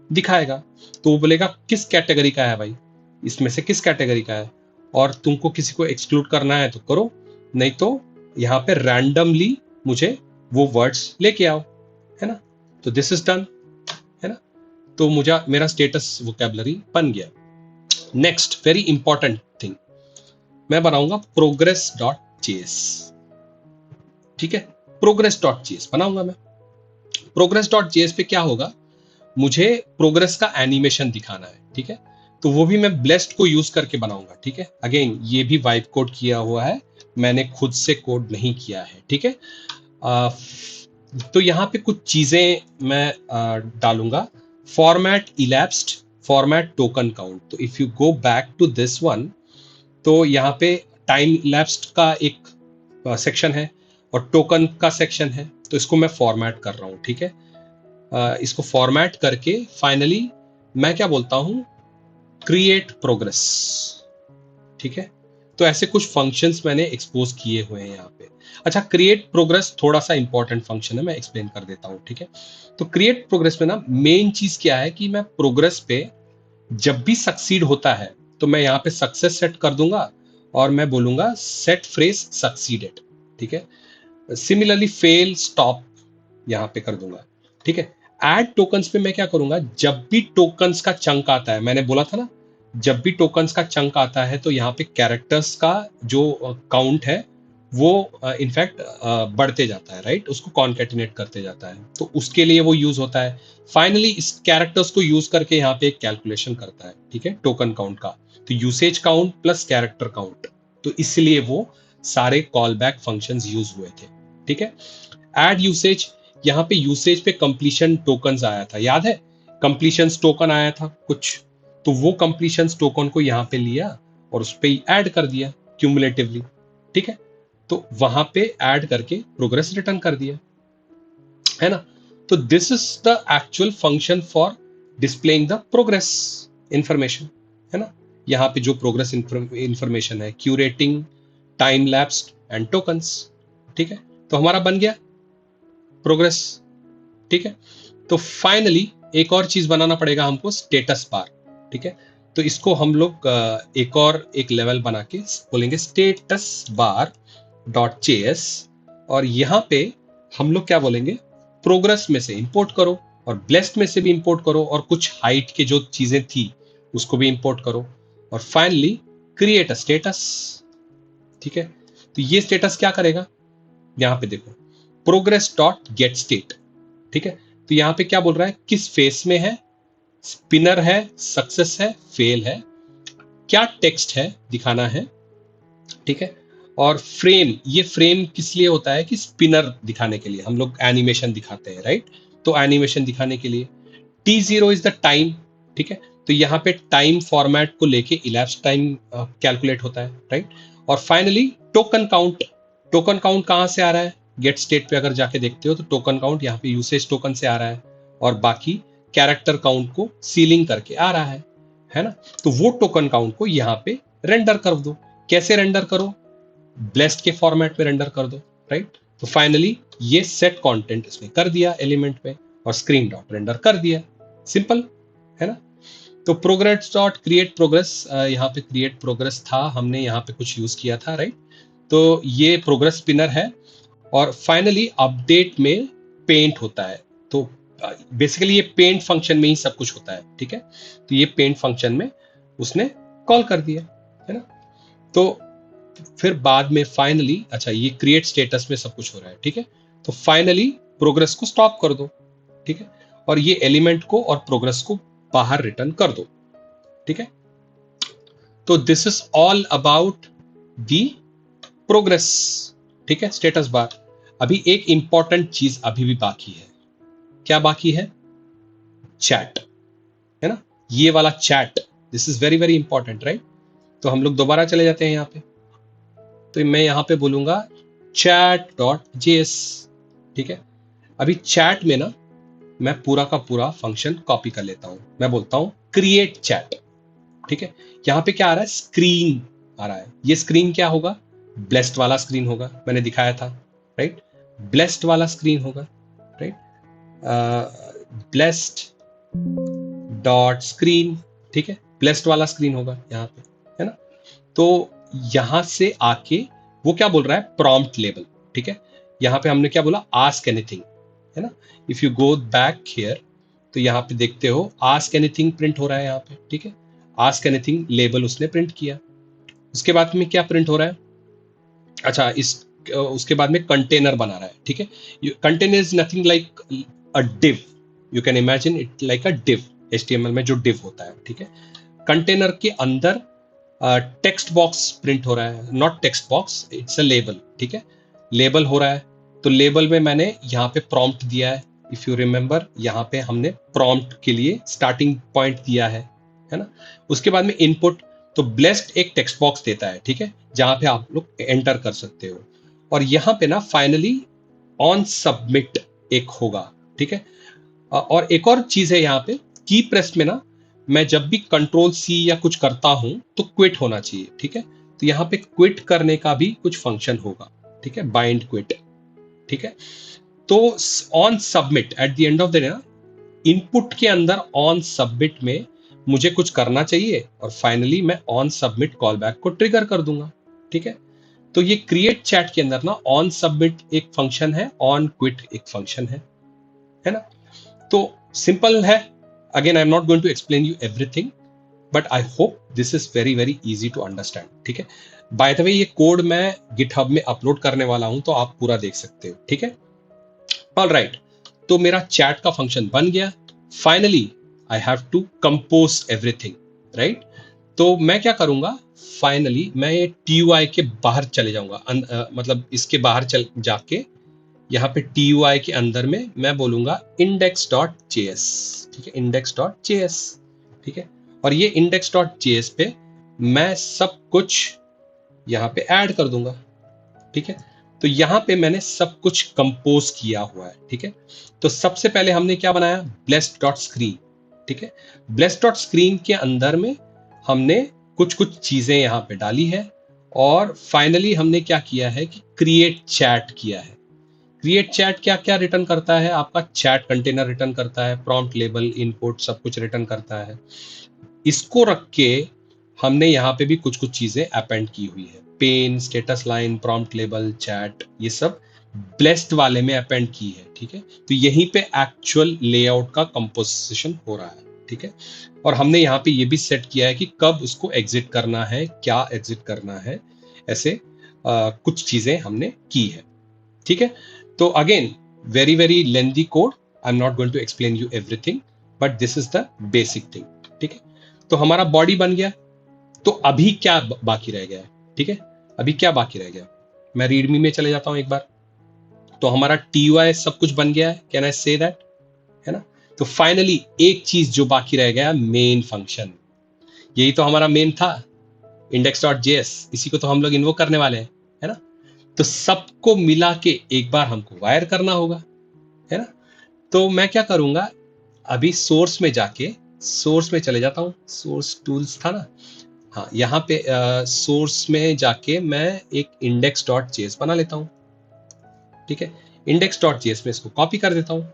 दिखाएगा। तो वो बोलेगा किस कैटेगरी का है भाई, इसमें से किस कैटेगरी का है, और तुमको किसी को एक्सक्लूड करना है तो करो, नहीं तो यहाँ पे रैंडमली मुझे वो वर्ड्स लेके आओ, है ना? तो दिस इज डन, है ना? तो मुझे मेरा स्टेटस वोकैबुलरी बन गया। नेक्स्ट वेरी इंपॉर्टेंट थिंग, मैं बनाऊंगा प्रोग्रेस डॉट जेएस, ठीक है? प्रोग्रेस डॉट जेएस बनाऊंगा मैं। प्रोग्रेस डॉट जेएस पे क्या होगा, मुझे प्रोग्रेस का एनिमेशन दिखाना है, ठीक है? तो वो भी मैं ब्लेस्ड को यूज करके बनाऊंगा, ठीक है? अगेन ये भी वाइप कोड किया हुआ है, मैंने खुद से कोड नहीं किया है, ठीक है? आ, तो यहाँ पे कुछ चीजें मैं डालूंगा। Format elapsed, format token count. तो if you go back to this one, तो यहाँ पे टाइम इलैप्स्ड का एक सेक्शन है और टोकन का सेक्शन है, तो इसको मैं फॉर्मेट कर रहा हूँ, ठीक है? इसको फॉर्मेट करके फाइनली मैं क्या बोलता हूं, क्रिएट प्रोग्रेस, ठीक है? तो ऐसे कुछ फंक्शंस मैंने एक्सपोज किए हुए हैं यहाँ पे। अच्छा, क्रिएट प्रोग्रेस थोड़ा सा इंपॉर्टेंट फंक्शन है, मैं एक्सप्लेन कर देता हूँ, ठीक है? तो क्रिएट प्रोग्रेस में ना मेन चीज क्या है कि मैं प्रोग्रेस पे जब भी सक्सीड होता है तो मैं यहाँ पे सक्सेस सेट कर दूंगा और मैं बोलूंगा सेट फ्रेज सक्सीडेड, ठीक है? सिमिलरली फेल, स्टॉप यहाँ पे कर दूंगा, ठीक है? ऐड टोकन्स पे मैं क्या करूंगा, जब भी टोकन्स का चंक आता है, मैंने बोला था ना, जब भी टोकन्स का चंक आता है तो यहाँ पे कैरेक्टर्स का जो काउंट है वो इनफैक्ट बढ़ते जाता है, राइट? उसको कॉन्केटिनेट करते जाता है, तो उसके लिए वो यूज होता है। फाइनली इस कैरेक्टर्स को यूज करके यहाँ पे एक कैलकुलेशन करता है, ठीक है, टोकन काउंट का। तो usage count plus character count, तो इसलिए वो सारे कॉल बैक फंक्शन यूज हुए थे, ठीक है? एड यूसेज, यहाँ पे यूसेज पे कंप्लीशन टोकन्स आया था, याद है? कंप्लीशन टोकन आया था कुछ, तो वो कंप्लीशन टोकन को यहाँ पे लिया और उस पे ऐड कर दिया क्यूमुलेटिवली, ठीक है? तो वहां पे ऐड करके प्रोग्रेस रिटर्न कर दिया, है ना? तो this is the actual function for displaying the progress information, है ना? यहाँ पे जो प्रोग्रेस इंफॉर्मेशन है, curating, time lapsed and tokens, ठीक है? तो हमारा बन गया प्रोग्रेस, ठीक है? तो फाइनली एक और चीज बनाना पड़ेगा हमको, स्टेटस बार, ठीक है? तो इसको हम लोग एक लेवल बना के बोलेंगे स्टेटस बार डॉट जेएस, और यहाँ पे हम लोग क्या बोलेंगे, प्रोग्रेस में से इंपोर्ट करो और ब्लेस्ड में से भी इंपोर्ट करो और कुछ हाइट के जो चीजें थी उसको भी इंपोर्ट करो और फाइनली क्रिएट अ स्टेटस, ठीक है? तो ये स्टेटस क्या करेगा, यहाँ पे देखो, प्रोग्रेस डॉट गेट स्टेट, ठीक है? तो यहाँ पे क्या बोल रहा है, किस फेस में है, स्पिनर है, सक्सेस है, फेल है, क्या टेक्स्ट है दिखाना है, ठीक है? और फ्रेम, ये फ्रेम किस लिए होता है कि स्पिनर दिखाने के लिए हम लोग एनिमेशन दिखाते हैं, राइट? तो एनिमेशन दिखाने के लिए T0 इज द टाइम, ठीक है? तो यहाँ पे टाइम फॉर्मेट को लेके इलैप्स टाइम कैलकुलेट होता है, राइट? और finally token count, token count कहाँ से आ रहा है, गेट स्टेट पे अगर जाके देखते हो तो टोकन काउंट यहाँ पे यूसेज टोकन से आ रहा है और बाकी कैरेक्टर काउंट को सीलिंग करके आ रहा है ना? तो वो टोकन काउंट को यहाँ पे रेंडर कर दो। कैसे रेंडर करो, ब्लेस्ड के फॉर्मेट में रेंडर कर दो, राइट? तो फाइनली ये सेट कंटेंट इसमें कर दिया एलिमेंट पे और स्क्रीन डॉट रेंडर कर दिया, सिंपल, है ना? तो प्रोग्रेस डॉट क्रिएट प्रोग्रेस, यहाँ पे क्रिएट प्रोग्रेस था, हमने यहाँ पे कुछ यूज किया था, राइट? तो ये प्रोग्रेस स्पिनर है और फाइनली अपडेट में पेंट होता है। तो बेसिकली ये पेंट फंक्शन में ही सब कुछ होता है, ठीक है? तो ये पेंट फंक्शन में उसने कॉल कर दिया, है ना? तो फिर बाद में फाइनली, अच्छा ये क्रिएट स्टेटस में सब कुछ हो रहा है, ठीक है, तो फाइनली प्रोग्रेस को स्टॉप कर दो, ठीक है, और ये एलिमेंट को और प्रोग्रेस को बाहर रिटर्न कर दो, ठीक है। तो this is all about the progress, ठीक है, स्टेटस बार। अभी एक इंपॉर्टेंट चीज अभी भी बाकी है। क्या बाकी है? चैट, है ना, ये वाला chat, this is very very important, right. तो हम लोग दोबारा चले जाते हैं यहाँ पे, तो मैं यहाँ पे बोलूंगा chat.js, ठीक है। अभी चैट में ना मैं पूरा का पूरा फंक्शन कॉपी कर लेता हूं, मैं बोलता हूं क्रिएट चैट, ठीक है। यहाँ पे क्या आ रहा है? स्क्रीन आ रहा है। ये स्क्रीन क्या होगा? ब्लेस्ड वाला स्क्रीन होगा, मैंने दिखाया था, राइट। ब्लेस्ड वाला स्क्रीन होगा, राइट। ब्लेस्ड डॉट स्क्रीन, ठीक है, ब्लेस्ड वाला स्क्रीन होगा यहाँ पे, है ना। तो यहां से आके वो क्या बोल रहा है? प्रॉम्प्ट लेबल, ठीक है। यहाँ पे हमने क्या बोला? आस्क एनीथिंग, है ना। If you go back here, तो यहाँ पे देखते हो आस्क एनीथिंग प्रिंट हो रहा है यहाँ पे, ठीक है। आस्क एनीथिंग लेबल उसने प्रिंट किया। उसके बाद में क्या प्रिंट हो रहा है? अच्छा, उसके बाद में कंटेनर बना रहा है, ठीक है। Container is nothing like a div, you can imagine it like a div, HTML में जो डिव होता है, ठीक है। कंटेनर के अंदर टेक्स्ट बॉक्स प्रिंट हो रहा है, not text box, it's a label, ठीक है। लेबल हो रहा है, तो लेबल में मैंने यहाँ पे प्रॉम्प्ट दिया है। इफ यू रिमेंबर, यहाँ पे हमने प्रॉम्प्ट के लिए स्टार्टिंग पॉइंट दिया है ना। उसके बाद में इनपुट, तो ब्लेस्ड एक टेक्स्ट बॉक्स देता है, ठीक है, जहां पे आप लोग एंटर कर सकते हो। और यहाँ पे ना फाइनली ऑन सबमिट एक होगा, ठीक है। और एक और चीज है यहाँ पे, की प्रेस में ना मैं जब भी कंट्रोल-C या कुछ करता हूं तो क्विट होना चाहिए, ठीक है। तो यहाँ पे क्विट करने का भी कुछ फंक्शन होगा, ठीक है, बाइंड क्विट, ठीक है। तो on submit at the end of the day ना, इनपुट के अंदर ऑन सबमिट में मुझे कुछ करना चाहिए, और फाइनली मैं ऑन सबमिट कॉल बैक को ट्रिगर कर दूंगा, ठीक है। तो ये क्रिएट चैट के अंदर ना ऑन सबमिट एक फंक्शन है, ऑन क्विट एक फंक्शन है ना। तो सिंपल है। Again I am not going to explain you everything, but I hope this is very very easy to understand, ठीक है। बाय द वे, ये कोड मैं गिटहब में अपलोड करने वाला हूं, तो आप पूरा देख सकते हो, ठीक है। ऑल राइट, तो मेरा चैट का फंक्शन बन गया। Finally I have to compose everything, right. तो मैं क्या करूंगा? फाइनली मैं ये TUI के बाहर चले जाऊंगा, मतलब इसके बाहर चल जाके यहाँ पे TUI के अंदर में मैं बोलूंगा index.js, ठीक है, index.js, ठीक है। और ये index.js पे मैं सब कुछ यहाँ पे ऐड कर दूंगा, ठीक है। तो यहाँ पे मैंने सब कुछ कंपोज किया हुआ है, ठीक है। तो सबसे पहले हमने क्या बनाया? blessed.screen, ठीक है। blessed.screen के अंदर में हमने कुछ कुछ चीजें यहाँ पे डाली है, और फाइनली हमने क्या किया है कि क्रिएट चैट किया है। क्रिएट चैट क्या क्या रिटर्न करता है? आपका चैट कंटेनर रिटर्न करता है, प्रॉम्प्ट लेबल, इनपुट, सब कुछ रिटर्न करता है। इसको रख के हमने यहाँ पे भी कुछ कुछ चीजें अपेंड की हुई है, pane, status line, prompt label, chat, ये सब ब्लेस्ड वाले में अपेंड की है, ठीक है। तो यहीं पे एक्चुअल लेआउट का कंपोजिशन हो रहा है, ठीक है। और हमने यहाँ पे ये भी सेट किया है कि कब उसको एग्जिट करना है, क्या एग्जिट करना है, ऐसे कुछ चीजें हमने की है, ठीक है। तो again very very lengthy code, I am not going to explain you everything, but this is the basic thing, ठीक है। तो हमारा बॉडी बन गया। तो अभी क्या बाकी रह गया है? ठीक है, अभी क्या बाकी रह गया? मैं रीडमी में चले जाता हूं एक बार। तो हमारा TUI सब कुछ बन गया है, कैन आई से दैट, है ना। तो फाइनली एक चीज जो बाकी रह गया, मेन फंक्शन। यही तो हमारा मेन था, index.js, इसी को तो हम लोग इन्वोक करने वाले हैं, है ना। तो सबको मिला के एक बार हमको वायर करना होगा, है ना। तो मैं क्या करूंगा? अभी सोर्स में जाके, सोर्स में चले जाता हूं, सोर्स टूल्स था ना, हाँ, यहाँ पे सोर्स में जाके मैं एक index.js बना लेता हूँ, ठीक है। index.js में इसको कॉपी कर देता हूँ,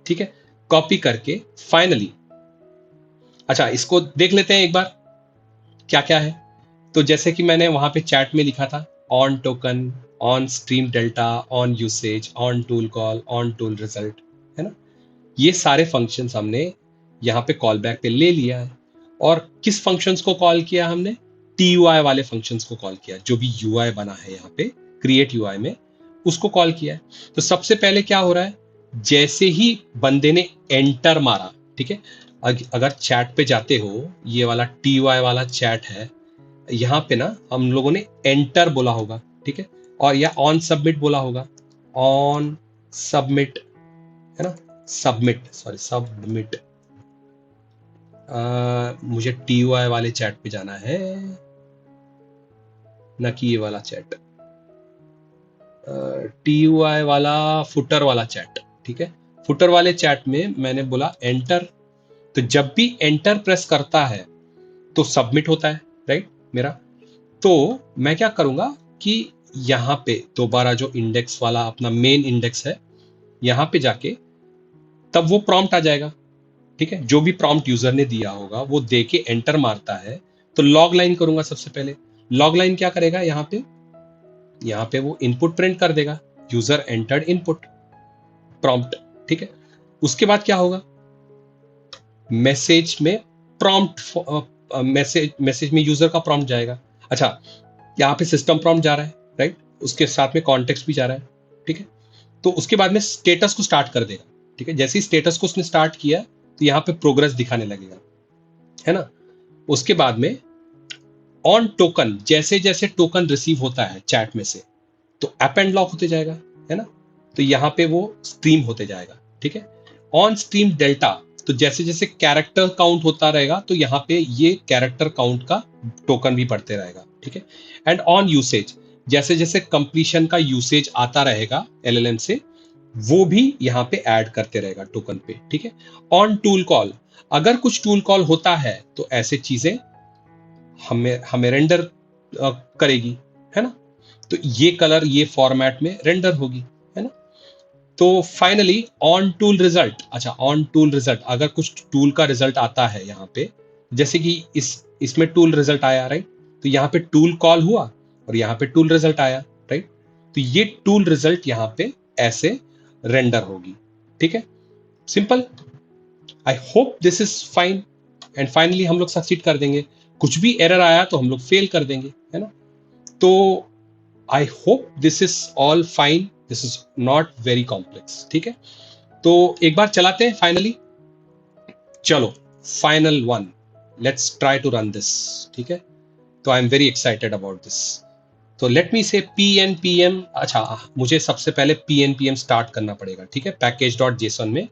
ठीक है। कॉपी करके फाइनली, अच्छा इसको देख लेते हैं एक बार क्या क्या है। तो जैसे कि मैंने वहां पे चैट में लिखा था, on token, on stream delta, on usage, on tool call, on tool result, है ना। ये सारे फंक्शंस हमने यहाँ पे कॉल बैक पे ले लिया है। और किस फंक्शंस को कॉल किया हमने? TUI वाले फंक्शंस को कॉल किया, जो भी UI बना है यहाँ पे क्रिएट UI में, उसको कॉल किया है। तो सबसे पहले क्या हो रहा है, जैसे ही बंदे ने एंटर मारा, ठीक है, अगर चैट पे जाते हो, ये वाला TUI वाला चैट है, यहाँ पे ना हम लोगों ने एंटर बोला होगा, ठीक है, और या ऑन सबमिट बोला होगा, ऑन सबमिट, है ना, सबमिट, सॉरी सबमिट। मुझे TUI वाले चैट पे जाना है, ना कि ये वाला चैट, TUI वाला फुटर वाला चैट, ठीक है। फुटर वाले चैट में मैंने बोला एंटर, तो जब भी एंटर प्रेस करता है तो सबमिट होता है, राइट मेरा। तो मैं क्या करूंगा कि यहाँ पे दोबारा जो इंडेक्स वाला अपना मेन इंडेक्स है, यहाँ पे जाके तब वो प्रॉम्प्ट आ जाएगा, ठीक है, जो भी प्रॉम्प्ट यूजर ने दिया होगा वो दे के एंटर मारता है। तो लॉग लाइन करूंगा सबसे पहले। लॉग लाइन क्या करेगा, यहाँ पे वो इनपुट प्रिंट कर देगा, यूजर एंटर्ड इनपुट प्रॉम्प्ट, ठीक है। उसके बाद क्या होगा, मैसेज में प्रॉम्प्ट, मैसेज में यूजर का प्रॉम्प्ट जाएगा। अच्छा, यहाँ पे सिस्टम प्रॉम्प्ट जा रहा है, राइट, उसके साथ में कॉन्टेक्स्ट भी जा रहा है, ठीक है। तो उसके बाद में स्टेटस को स्टार्ट कर देगा, ठीक है। जैसे ही स्टेटस को उसने स्टार्ट किया तो यहाँ पे प्रोग्रेस दिखाने लगेगा, है ना। उसके बाद में ऑन टोकन, जैसे जैसे टोकन रिसीव होता है चैट में से, तो अप एंड लॉक होते जाएगा, है ना। तो यहाँ पे वो स्ट्रीम होते जाएगा, ठीक है। ऑन स्ट्रीम डेल्टा, तो जैसे जैसे कैरेक्टर काउंट होता रहेगा तो यहाँ पे ये कैरेक्टर काउंट का टोकन भी बढ़ते रहेगा, ठीक है। एंड ऑन यूसेज, जैसे जैसे कंप्लीशन का यूसेज आता रहेगा LLM से, वो भी यहाँ पे ऐड करते रहेगा टोकन पे, ठीक है। ऑन टूल कॉल, अगर कुछ टूल कॉल होता है तो ऐसे चीजें हमें हमें रेंडर करेगी, है ना। तो ये कलर ये फॉर्मेट में रेंडर होगी, है ना। तो फाइनली ऑन टूल रिजल्ट, अच्छा ऑन टूल रिजल्ट, अगर कुछ टूल का रिजल्ट आता है यहाँ पे, जैसे कि इसमें टूल रिजल्ट आया, राइट, तो यहाँ पे टूल कॉल हुआ और यहाँ पे टूल रिजल्ट आया, राइट। तो ये टूल रिजल्ट यहाँ पे ऐसे रेंडर होगी, ठीक है, simple. I hope this is fine, and finally हम लोग सक्सीड कर देंगे। कुछ भी एरर आया तो हम लोग फेल कर देंगे, है ना। तो I hope this is all fine, this is not very complex, ठीक है। तो एक बार चलाते हैं फाइनली, चलो final one, let's try to run this, ठीक है। तो I am very excited about this. तो लेट मी से PNPM, अच्छा मुझे सबसे पहले PNPM स्टार्ट करना पड़ेगा, ठीक है। पैकेज.json में,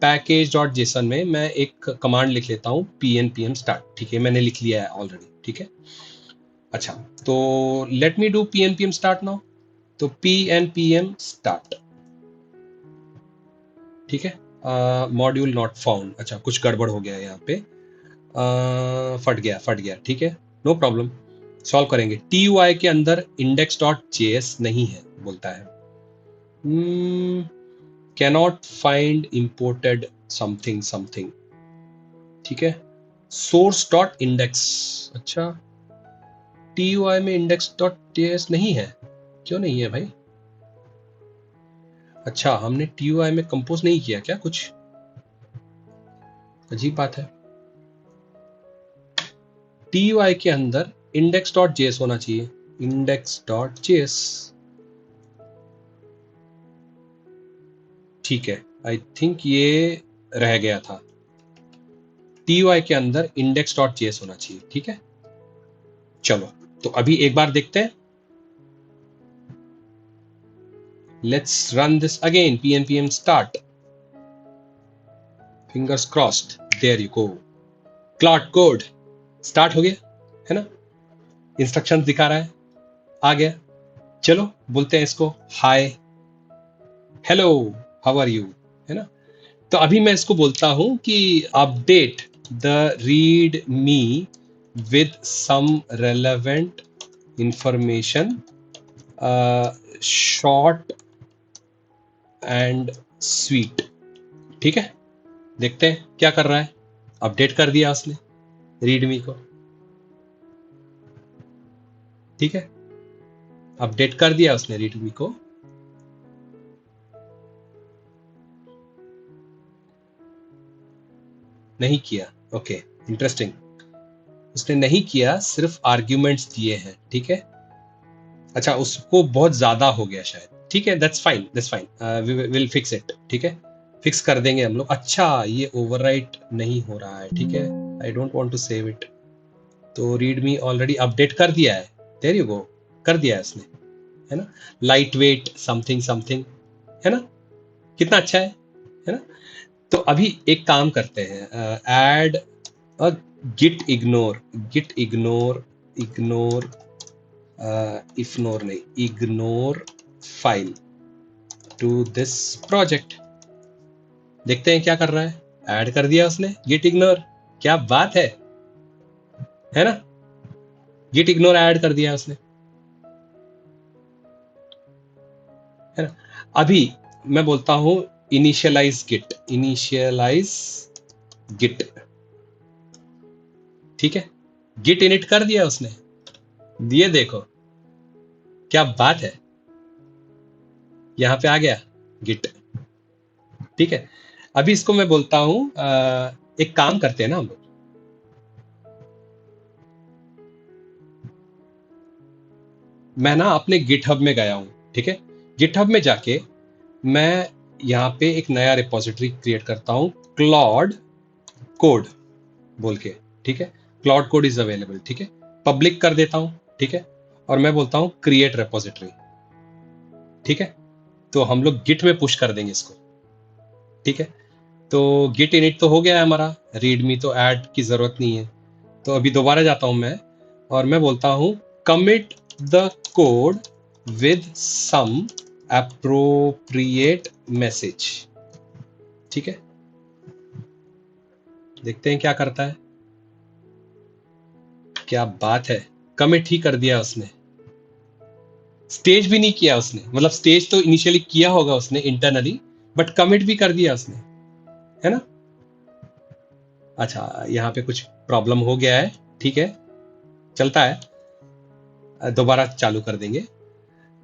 पैकेज.json में मैं एक कमांड लिख लेता हूँ PNPM स्टार्ट, ठीक है, मैंने लिख लिया है ऑलरेडी, ठीक है। अच्छा, तो let me do PNPM start now. तो PNPM स्टार्ट, ठीक है। मॉड्यूल नॉट फाउंड, अच्छा कुछ गड़बड़ हो गया है यहाँ पे, फट गया, ठीक है, नो प्रॉब्लम, सॉल्व करेंगे। TUI के अंदर index.js नहीं है बोलता है, cannot find imported something something, ठीक है। सोर्स डॉट इंडेक्स, अच्छा TUI में index.js नहीं है, क्यों नहीं है भाई। अच्छा, हमने TUI में कंपोज नहीं किया क्या, कुछ अजीब बात है। TUI के अंदर index.js होना चाहिए, index.js, ठीक है। आई थिंक ये रह गया था, TUI के अंदर index.js होना चाहिए, ठीक है। चलो, तो अभी एक बार देखते हैं, let's run this again, PNPM start, fingers crossed, there you go, Claude code start हो गया, है ना, इंस्ट्रक्शंस दिखा रहा है, आ गया। चलो बोलते हैं इसको hi, hello, how are you, है ना। तो अभी मैं इसको बोलता हूं कि update the readme with some relevant information, short and sweet, ठीक है। देखते हैं क्या कर रहा है, अपडेट कर दिया उसने रीडमी को, ठीक है, अपडेट कर दिया उसने रीडमी को। नहीं किया, ओके, इंटरेस्टिंग, उसने नहीं किया, सिर्फ आर्ग्यूमेंट्स दिए हैं, ठीक है। अच्छा, उसको बहुत ज्यादा हो गया शायद, ठीक है, that's fine, that's fine, we will fix it, ठीक है, फिक्स कर देंगे हम लोग। अच्छा, ये ओवरराइट नहीं हो रहा है, ठीक है, I don't want to save it. तो रीडमी ऑलरेडी अपडेट कर दिया है, देयर यू गो, कर दिया है उसने, है ना। लाइट वेट समथिंग समथिंग, है ना, कितना अच्छा है ना। तो अभी एक काम करते हैं, add a git ignore, git ignore, ignore ignore नहीं, ignore file to this project. देखते हैं क्या कर रहा है। ऐड कर दिया उसने गिट इग्नोर, क्या बात है ना, गिट इग्नोर ऐड कर दिया उसने, है ना। अभी मैं बोलता हूं इनिशियलाइज गिट, इनिशियलाइज गिट, ठीक है, गिट इनिट कर दिया उसने, दिए देखो, क्या बात है, यहां पे आ गया गिट, ठीक है। अभी इसको मैं बोलता हूं एक काम करते हैं ना हम लोग, मैं ना अपने गिटहब में गया हूं, ठीक है, गिटहब में जाके मैं यहाँ पे एक नया रिपोजिटरी क्रिएट करता हूं, क्लॉड कोड बोल के, ठीक है, क्लॉड कोड इज अवेलेबल, ठीक है, पब्लिक कर देता हूं, ठीक है, और मैं बोलता हूं क्रिएट रिपोजिटरी, ठीक है। तो हम लोग गिट में पुश कर देंगे इसको, ठीक है। तो गिट इनिट तो हो गया है हमारा, रीडमी तो ऐड की जरूरत नहीं है। तो अभी दोबारा जाता हूं मैं, और मैं बोलता हूं commit the code with some appropriate message, ठीक है, देखते हैं क्या करता है। क्या बात है, कमिट ही कर दिया उसने, स्टेज भी नहीं किया उसने, मतलब स्टेज तो इनिशियली किया होगा उसने इंटरनली, बट कमिट भी कर दिया उसने, है ना। अच्छा, यहाँ पे कुछ प्रॉब्लम हो गया है, ठीक है, चलता है, दोबारा चालू कर देंगे।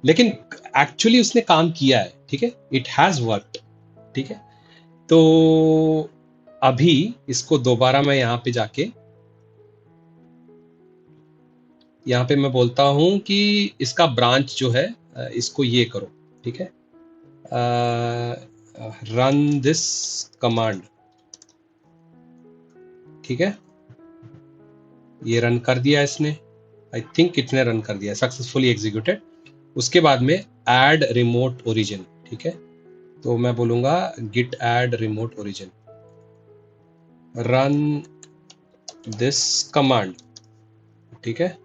लेकिन एक्चुअली उसने काम किया है, ठीक है, इट हैज वर्कड, ठीक है। तो अभी इसको दोबारा मैं यहाँ पे जाके, यहाँ पे मैं बोलता हूं कि इसका ब्रांच जो है, इसको ये करो, ठीक है, रन दिस कमांड, ठीक है, ये रन कर दिया इसने, आई थिंक इतने रन कर दिया, सक्सेसफुली एग्जीक्यूटेड। उसके बाद में ऐड रिमोट ओरिजिन, ठीक है, तो मैं बोलूंगा git add remote origin, run this command, ठीक है,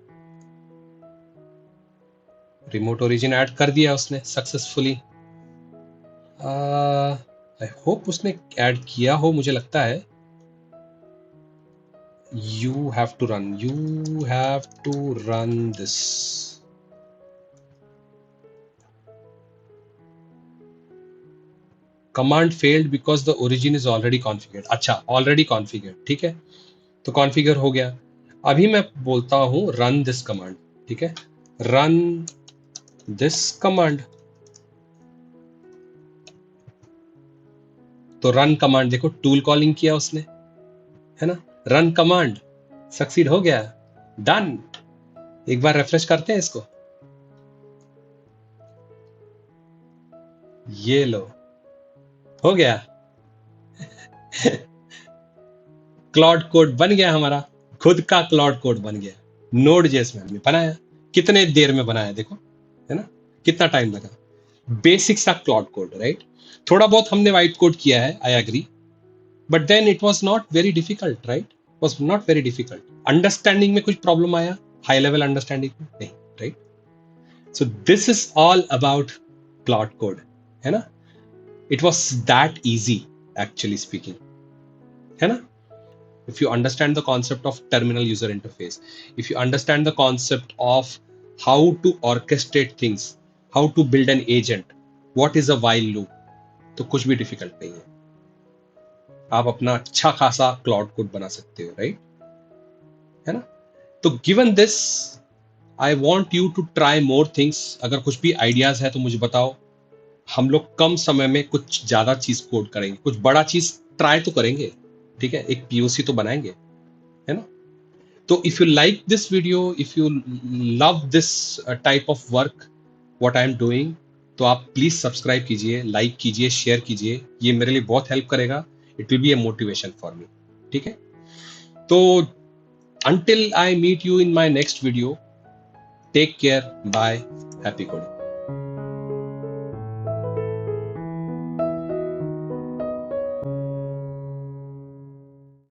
रिमोट ओरिजिन ऐड कर दिया उसने सक्सेसफुली। आई होप उसने ऐड किया हो, मुझे लगता है। You have to run this. Command failed because the origin is already configured. अच्छा, already configured, ठीक है, तो कॉन्फ़िगर हो गया। अभी मैं बोलता हूं run this command, ठीक है, run this command। तो run command देखो, टूल कॉलिंग किया उसने, है ना, run command सक्सीड हो गया, डन। एक बार रिफ्रेश करते हैं इसको, ये लो, हो गया, क्लॉड कोड बन गया हमारा, खुद का क्लॉड कोड बन गया, नोड जेएस में हमने बनाया, कितने देर में बनाया देखो, है ना, कितना टाइम लगा, बेसिक सा क्लॉड कोड, राइट। थोड़ा बहुत हमने वाइट कोड किया है, I agree, but then it was not very difficult, right, was not very difficult. Understanding में कुछ प्रॉब्लम आया, हाई लेवल अंडरस्टैंडिंग में नहीं, right. So this is all about Claude code, है ना, it was that easy actually speaking, है ना। If you understand the concept of terminal user interface, if you understand the concept of how to orchestrate things, how to build an agent, what is a while loop, तो कुछ भी difficult नहीं है, आप अपना अच्छा खासा क्लाउड कोड बना सकते हो, राइट, है ना। तो given this, I want you to try more things. अगर कुछ भी आइडियाज है तो मुझे बताओ, हम लोग कम समय में कुछ ज्यादा चीज कोड करेंगे, कुछ बड़ा चीज ट्राई तो करेंगे, ठीक है, एक पीओसी तो बनाएंगे, है ना। तो if you like this video, if you love this type of work what I am doing, तो आप प्लीज सब्सक्राइब कीजिए, लाइक कीजिए, शेयर कीजिए, ये मेरे लिए बहुत हेल्प करेगा. It will be a motivation for me. ठीक है. तो until I meet you in my next video, take care, bye, happy coding.